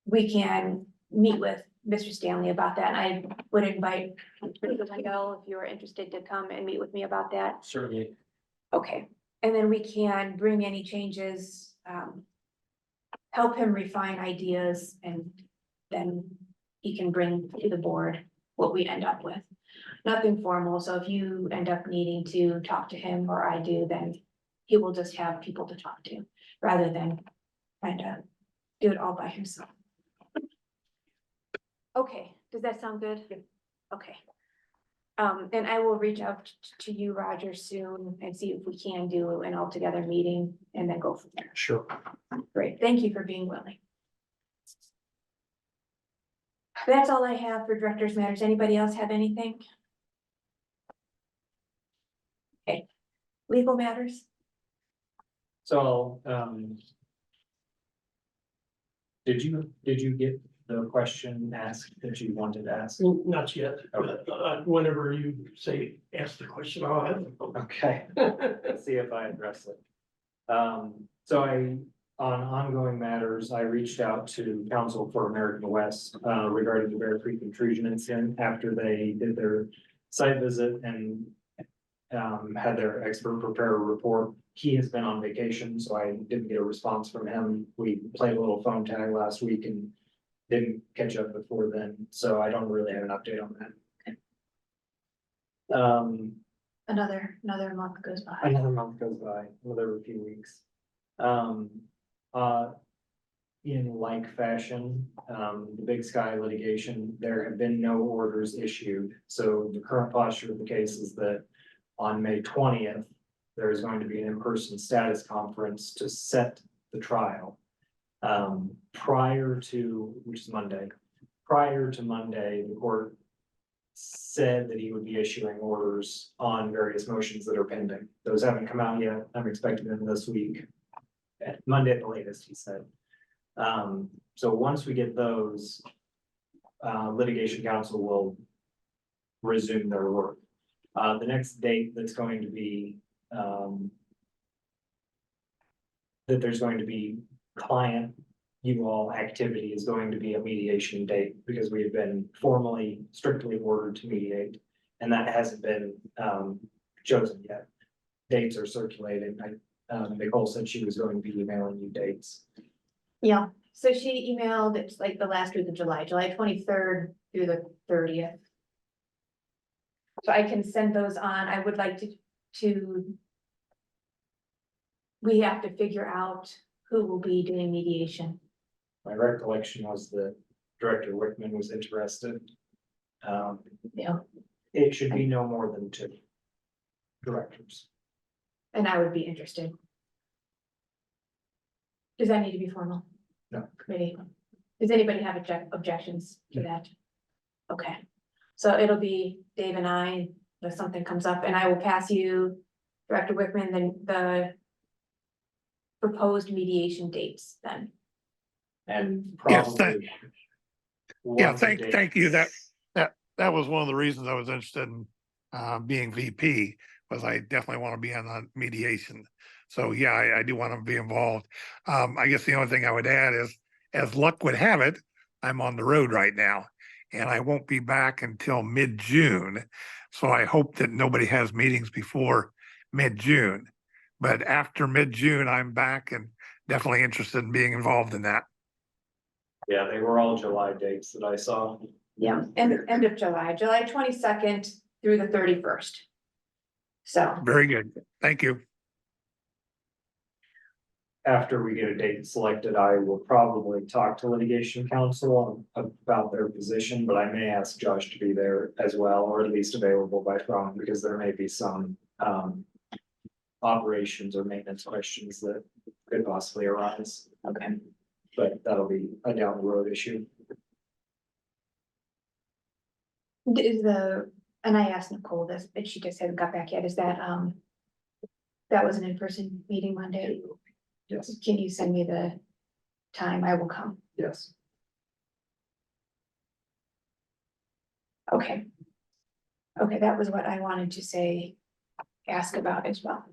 Speaker 8: we can meet with Mr. Stanley about that. I would invite Miguel, if you're interested, to come and meet with me about that.
Speaker 2: Certainly.
Speaker 8: Okay, and then we can bring any changes, help him refine ideas, and then he can bring to the board what we end up with. Nothing formal, so if you end up needing to talk to him or I do, then he will just have people to talk to, rather than trying to do it all by himself. Okay, does that sound good? Okay. And I will reach out to you, Roger, soon and see if we can do an all-together meeting and then go from there.
Speaker 2: Sure.
Speaker 8: Great, thank you for being willing. That's all I have for directors matters. Anybody else have anything? Okay, legal matters?
Speaker 9: So, did you get the question asked that you wanted to ask?
Speaker 6: Not yet, but whenever you say, ask the question, I'll have.
Speaker 9: Okay, let's see if I address it. So on ongoing matters, I reached out to Council for American West, regarding the Bear Creek intrusion incident after they did their site visit and had their expert prepare a report. He has been on vacation, so I didn't get a response from him. We played a little phone tag last week and didn't catch up before then, so I don't really have an update on that.
Speaker 8: Another month goes by.
Speaker 9: Another month goes by, another few weeks. In like fashion, the Big Sky litigation, there have been no orders issued. So the current posture of the case is that on May 20th, there is going to be an in-person status conference to set the trial. Prior to, which is Monday, prior to Monday, the court said that he would be issuing orders on various motions that are pending. Those haven't come out yet. I'm expecting them this week. At Monday at the latest, he said. So once we get those, litigation counsel will resume their work. The next date that's going to be, that there's going to be client you all activity is going to be a mediation date because we have been formally strictly ordered to mediate. And that hasn't been chosen yet. Dates are circulating. Nicole said she was going to be emailing you dates.
Speaker 8: Yeah, so she emailed, it's like the last week of July, July 23rd through the 30th. So I can send those on. I would like to. We have to figure out who will be doing mediation.
Speaker 9: My recollection was that Director Wickman was interested.
Speaker 8: Yeah,
Speaker 9: It should be no more than 2 directors.
Speaker 8: and I would be interested. Does that need to be formal?
Speaker 9: No.
Speaker 8: Committee? Does anybody have objections to that? Okay, so it'll be Dave and I, if something comes up, and I will pass you, Director Wickman, then the proposed mediation dates then.
Speaker 9: And
Speaker 4: Yes,
Speaker 9: probably.
Speaker 4: Yeah,
Speaker 9: once a date-
Speaker 4: thank you. That was one of the reasons I was interested in being VP, was I definitely want to be on the mediation. So yeah, I do want to be involved. I guess the only thing I would add is, as luck would have it, I'm on the road right now and I won't be back until mid-June. So I hope that nobody has meetings before mid-June. But after mid-June, I'm back and definitely interested in being involved in that.
Speaker 9: Yeah, they were all July dates that I saw.
Speaker 8: Yeah, end of July, July 22nd through the 31st. So,
Speaker 4: Very good. Thank you.
Speaker 9: After we get a date selected, I will probably talk to litigation counsel about their position, but I may ask Josh to be there as well, or at least available by phone, because there may be some operations or maintenance questions that could possibly arise.
Speaker 8: okay.
Speaker 9: But that'll be a down the road issue.
Speaker 8: Is and I asked Nicole this, but she just hasn't got back yet, is that, that was an in-person meeting Monday?
Speaker 9: Yes,
Speaker 8: Can you send me the time? I will come.
Speaker 9: yes.
Speaker 8: Okay. Okay, that was what I wanted to say, ask about as well.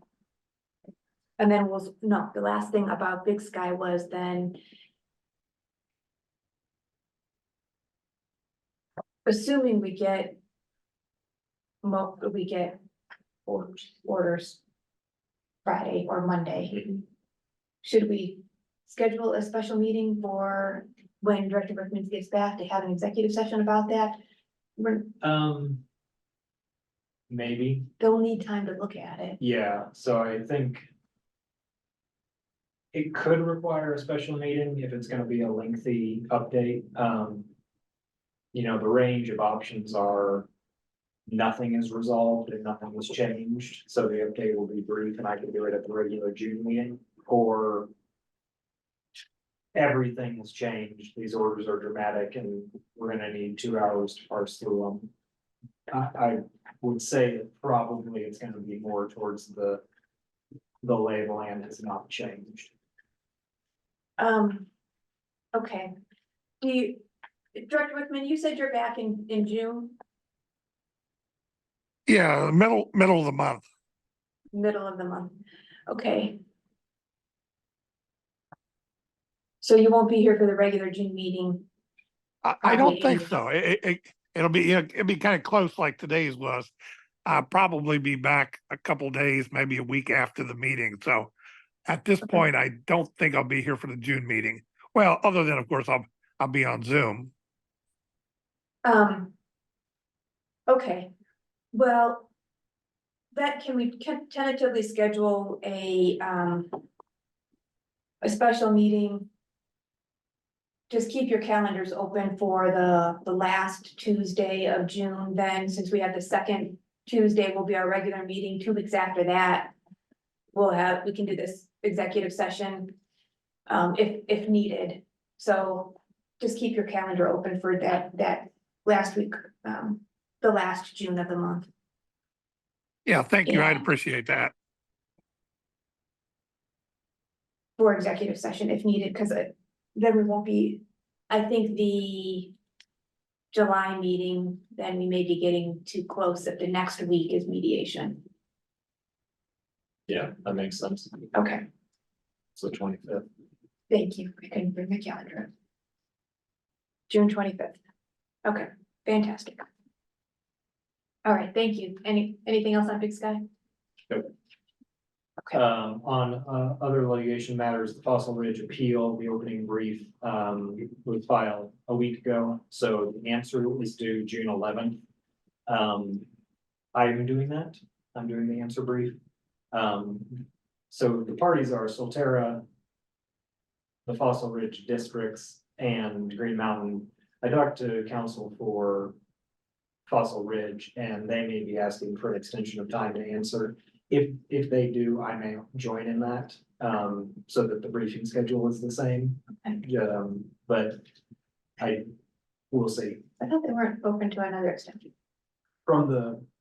Speaker 8: And then no, the last thing about Big Sky was then. Assuming we get. We get orders. Friday or Monday. Should we schedule a special meeting for when Director Berkman gets back to have an executive session about that?
Speaker 9: Maybe,
Speaker 8: They'll need time to look at it.
Speaker 9: yeah, so I think. It could require a special meeting if it's gonna be a lengthy update. You know, the range of options are. Nothing is resolved and nothing was changed, so the update will be brief and I can do it at the regular June meeting, or. Everything has changed, these orders are dramatic and we're gonna need 2 hours to parse through them. I would say that probably it's gonna be more towards the lay of the land has not changed.
Speaker 8: Okay. Director Wickman, you said you're back in June,
Speaker 4: Yeah, middle of the month.
Speaker 8: middle of the month. Okay. So you won't be here for the regular June meeting?
Speaker 4: I don't think so. It'll be kind of close like today's was. I'll probably be back a couple days, maybe a week after the meeting. So at this point, I don't think I'll be here for the June meeting. Well, other than, of course, I'll be on Zoom.
Speaker 8: Okay, well. Can we tentatively schedule a special meeting? Just keep your calendars open for the last Tuesday of June, then, since we have the second Tuesday will be our regular meeting, 2 weeks after that. We can do this executive session. if needed. So just keep your calendar open for that last week, the last June of the month.
Speaker 4: Yeah, thank you. I'd
Speaker 8: Yeah.
Speaker 4: appreciate that.
Speaker 8: For executive session if needed, because then we won't be, I think the July meeting, then we may be getting too close if the next week is mediation.
Speaker 9: Yeah, that makes sense.
Speaker 8: Okay,
Speaker 9: So 25th.
Speaker 8: thank you. I couldn't bring my calendar up. June 25th. Okay, fantastic. All right, thank you. Anything else on Big Sky?
Speaker 9: Nope.
Speaker 8: Okay.
Speaker 9: On other litigation matters, the Fossil Ridge appeal, the opening brief, was filed a week ago, so the answer is due June 11th. I'm doing that. I'm doing the answer brief. So the parties are Solterra, the Fossil Ridge districts, and Green Mountain. I talked to counsel for Fossil Ridge, and they may be asking for an extension of time to answer. If they do, I may join in that, so that the briefing schedule is the same. But I will see.
Speaker 8: I thought they weren't open to another extension.
Speaker 9: From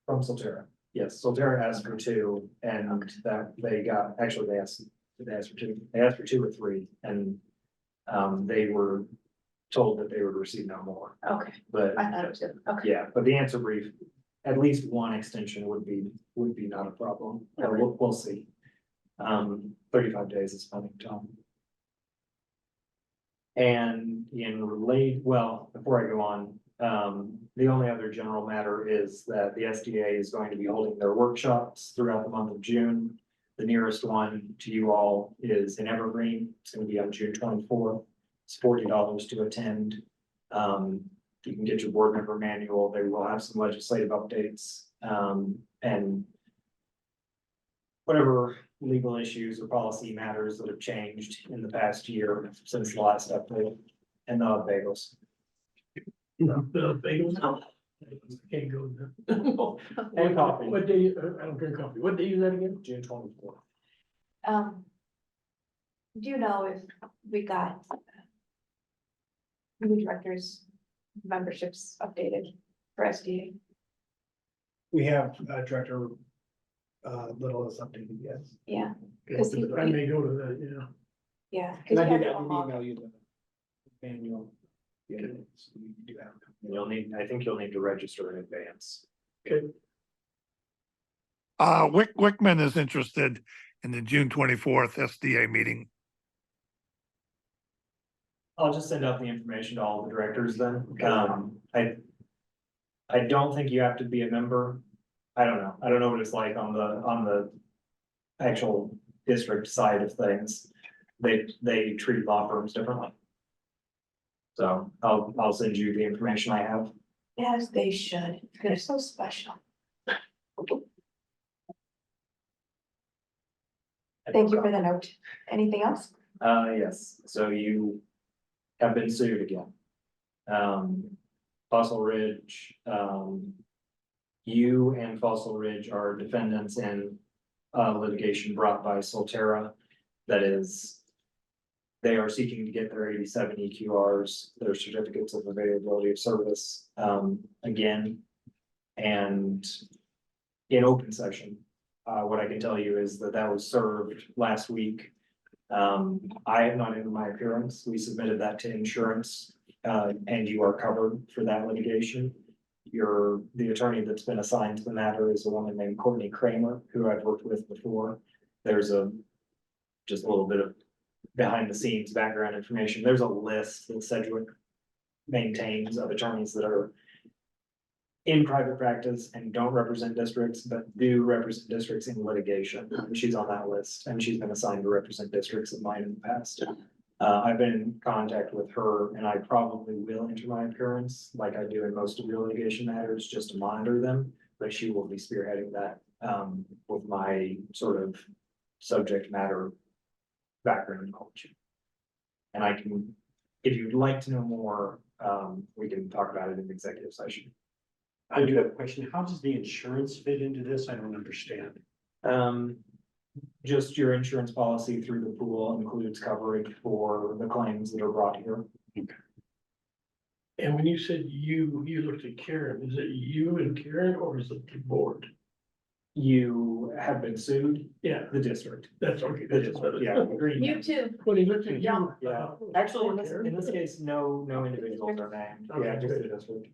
Speaker 9: Solterra, yes, Solterra asked for 2, and that they got, actually, they asked for 2, they asked for 2 or 3, and they were told that they would receive no more,
Speaker 8: Okay,
Speaker 9: but
Speaker 8: I thought it was good. Okay.
Speaker 9: yeah, but the answer brief, at least one extension would be not a problem.
Speaker 8: Okay.
Speaker 9: We'll see. 35 days is plenty of time. And before I go on, the only other general matter is that the SDA is going to be holding their workshops throughout the month of June. The nearest one to you all is in Evergreen. It's going to be on June 24th. It's $40 to attend. You can get your board member manual. They will have some legislative updates, and whatever legal issues or policy matters that have changed in the past year since the last update, and the bagels.
Speaker 6: The bagels. Can't go there.
Speaker 9: And coffee.
Speaker 6: What day, I don't drink coffee. What day is that again?
Speaker 9: June 24th.
Speaker 8: Do you know if we got new directors memberships updated for SDA?
Speaker 7: We have Director Little is updated, yes.
Speaker 8: Yeah,
Speaker 6: I may go to that, yeah.
Speaker 8: yeah. 'cause
Speaker 7: And I
Speaker 8: you
Speaker 7: did
Speaker 8: had it all
Speaker 7: email you the manual. Yeah, so you do have a copy.
Speaker 9: I think you'll need to register in advance.
Speaker 6: Okay.
Speaker 4: Wickman is interested in the June 24th SDA meeting.
Speaker 9: I'll just send out the information to all the directors then. I don't think you have to be a member. I don't know. I don't know what it's like on the actual district side of things. They treat law firms differently. So I'll send you the information I have.
Speaker 8: Yes, they should. They're so special. Thank you for the note. Anything else?
Speaker 9: Yes, so you have been sued again. Fossil Ridge, you and Fossil Ridge are defendants in litigation brought by Solterra. That is, they are seeking to get their 87 EQRs, their certificates of availability of service, again. And in open session, what I can tell you is that was served last week. I have not entered my appearance. We submitted that to insurance, and you are covered for that litigation. The attorney that's been assigned to the matter is a woman named Courtney Kramer, who I've worked with before. There's just a little bit of behind the scenes background information. There's a list that Sedgwick maintains of attorneys that are in private practice and don't represent districts, but do represent districts in litigation. She's on that list, and she's been assigned to represent districts of mine in the past. I've been in contact with her, and I probably will enter my appearance like I do in most of your litigation matters, just to monitor them, but she will be spearheading that with my sort of subject matter background knowledge. And I can, if you'd like to know more, we can talk about it in executive session.
Speaker 2: I do have a question. How does the insurance fit into this? I don't understand.
Speaker 9: Just your insurance policy through the pool includes coverage for the claims that are brought here.
Speaker 6: And when you said you looked at Karen, is it you and Karen or is it the board?
Speaker 9: You have been sued,
Speaker 6: Yeah,
Speaker 9: the district.
Speaker 6: that's okay.
Speaker 9: The
Speaker 6: That's
Speaker 9: district,
Speaker 6: what
Speaker 9: yeah.
Speaker 6: it-
Speaker 9: agreed.
Speaker 8: You too.
Speaker 6: When he looked at
Speaker 8: Yeah.
Speaker 6: you.
Speaker 9: Yeah, actually, in this case, no individuals are named, yeah,
Speaker 6: Okay,
Speaker 9: just the
Speaker 6: good.
Speaker 9: district.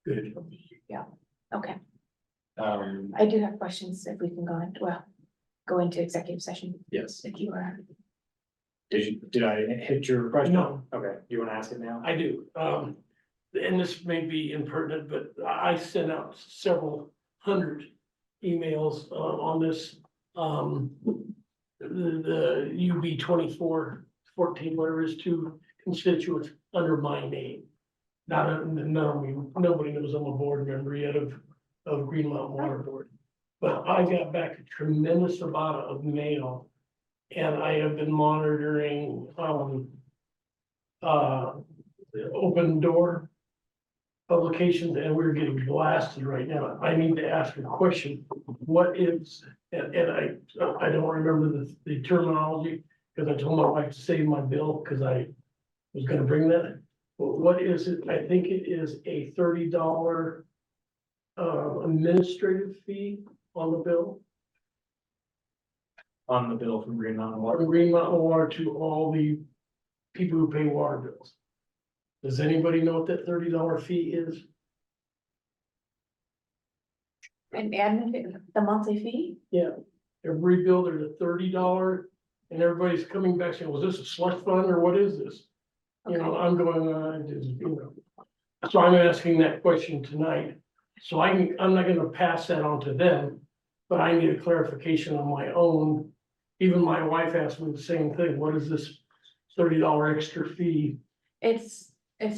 Speaker 6: Good.
Speaker 8: Okay,
Speaker 9: Um,
Speaker 8: I do have questions if we can go into executive session
Speaker 9: yes,
Speaker 8: if you are.
Speaker 9: did I hit your question?
Speaker 6: No.
Speaker 9: Okay, do you wanna ask it now?
Speaker 6: I do, and this may be impertinent, but I sent out several hundred emails, on this. The UB 2414, whatever it is, to constituents under my name. Nobody knows I'm a board member yet of Green Mountain Water Board. But I got back a tremendous amount of mail. And I have been monitoring, the open door publications, and we're getting blasted right now. I need to ask a question. What is, and I don't remember the terminology, because I told my wife to save my bill, because I was gonna bring that. But what is it? I think it is a $30 administrative fee on the bill.
Speaker 9: On the bill from Green Mountain
Speaker 6: From
Speaker 9: Water.
Speaker 6: Green Mountain Water to all the people who pay water bills. Does anybody know what that $30 fee is?
Speaker 8: And admin, the monthly fee?
Speaker 6: Yeah, every bill, there's a $30, and everybody's coming back saying, was this a slush fund or what is this? You know, I'm going, so I'm asking that question tonight. So I'm not gonna pass that on to them, but I need a clarification on my own. Even my wife asked me the same thing, what is this $30 extra fee?
Speaker 8: It's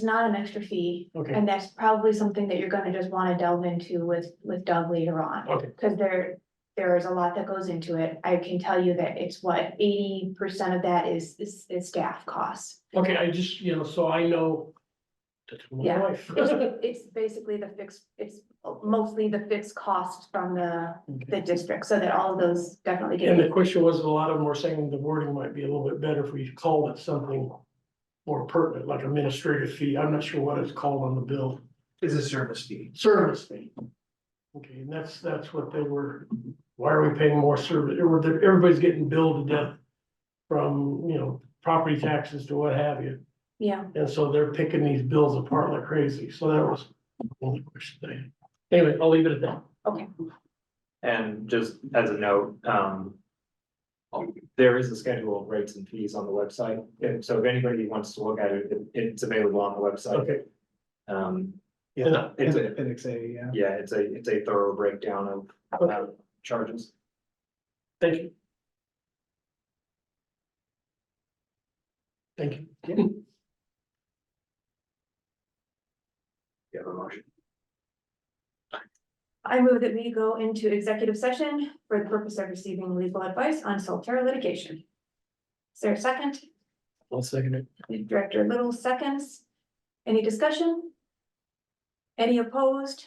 Speaker 8: not an extra fee,
Speaker 6: Okay,
Speaker 8: and that's probably something that you're gonna just wanna delve into with Doug later on.
Speaker 6: okay,
Speaker 8: Cause there is a lot that goes into it. I can tell you that it's what, 80% of that is staff costs.
Speaker 6: okay, I just, so I know. To tell my
Speaker 8: Yeah.
Speaker 6: wife.
Speaker 8: It's basically it's mostly the fixed cost from the district, so that all of those definitely get.
Speaker 6: And the question was, a lot of them were saying the wording might be a little bit better if we called it something more pertinent, like administrative fee. I'm not sure what it's called on the bill.
Speaker 7: Is a service fee.
Speaker 6: Service fee. Okay, and that's what they were, why are we paying more service? Everybody's getting billed to death from, property taxes to what have you.
Speaker 8: Yeah,
Speaker 6: And so they're picking these bills apart like crazy. So that was the only question I had. Anyway, I'll leave it at that.
Speaker 8: okay,
Speaker 9: And just as a note, there is a schedule of rates and fees on the website. So if anybody wants to look at it, it's available on the website.
Speaker 6: Okay,
Speaker 7: Yeah,
Speaker 9: It's a-
Speaker 7: appendix A, yeah.
Speaker 9: Yeah, it's a thorough breakdown of charges.
Speaker 6: thank you. Thank you.
Speaker 9: You have a motion.
Speaker 8: I move that we go into executive session for the purpose of receiving legal advice on Solterra litigation. Is there a second?
Speaker 6: I'll second it.
Speaker 8: Director Little seconds. Any discussion? Any opposed?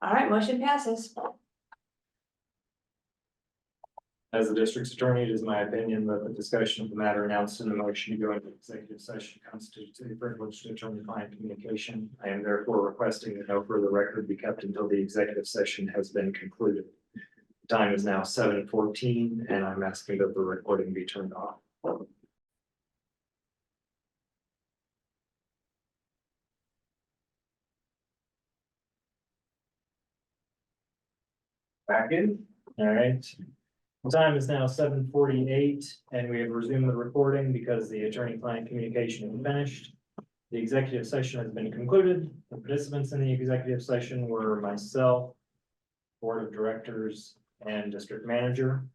Speaker 8: All right, motion passes.
Speaker 9: As the district's attorney, it is my opinion that the discussion of the matter announced in the motion to go into executive session constitutes a privilege to attorney-client communication. I am therefore requesting that no further record be kept until the executive session has been concluded. The time is now 7:14, and I'm asking that the recording be turned off. Back in, all right. The time is now 7:48, and we have resumed the recording because the attorney-client communication is finished. The executive session has been concluded. The participants in the executive session were myself, board of directors, and district manager.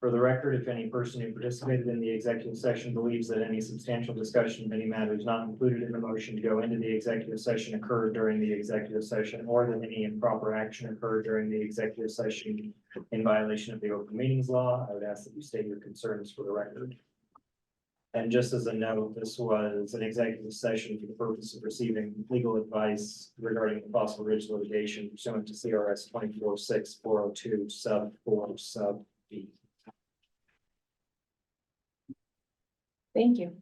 Speaker 9: For the record, if any person who participated in the executive session believes that any substantial discussion of any matters not included in the motion to go into the executive session occurred during the executive session, or that any improper action occurred during the executive session in violation of the open meetings law, I would ask that you state your concerns for the record. And just as a note, this was an executive session for the purpose of receiving legal advice regarding the Fossil Ridge litigation pursuant to C.R.S. 246402 sub 4 sub B.
Speaker 8: Thank you.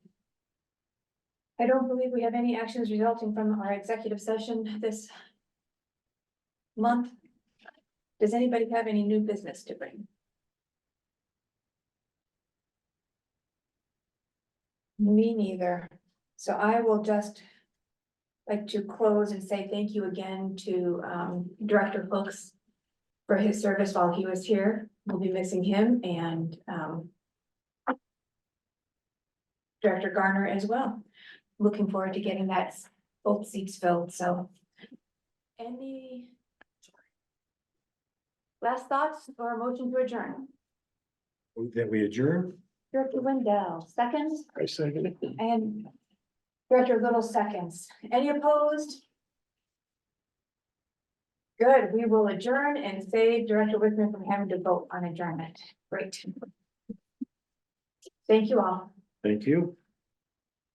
Speaker 8: I don't believe we have any actions resulting from our executive session this month. Does anybody have any new business to bring? Me neither. So I will just like to close and say thank you again to Director Hooks for his service while he was here. We'll be missing him, and Director Garner as well. Looking forward to getting that both seats filled, so. Any last thoughts or a motion to adjourn?
Speaker 2: Move that we adjourn.
Speaker 8: Director Wendell, seconds,
Speaker 6: I second it.
Speaker 8: and Director Little seconds. Any opposed? Good, we will adjourn and save Director Whitman from having to vote on adjournment. Great. Thank you all.
Speaker 2: Thank you.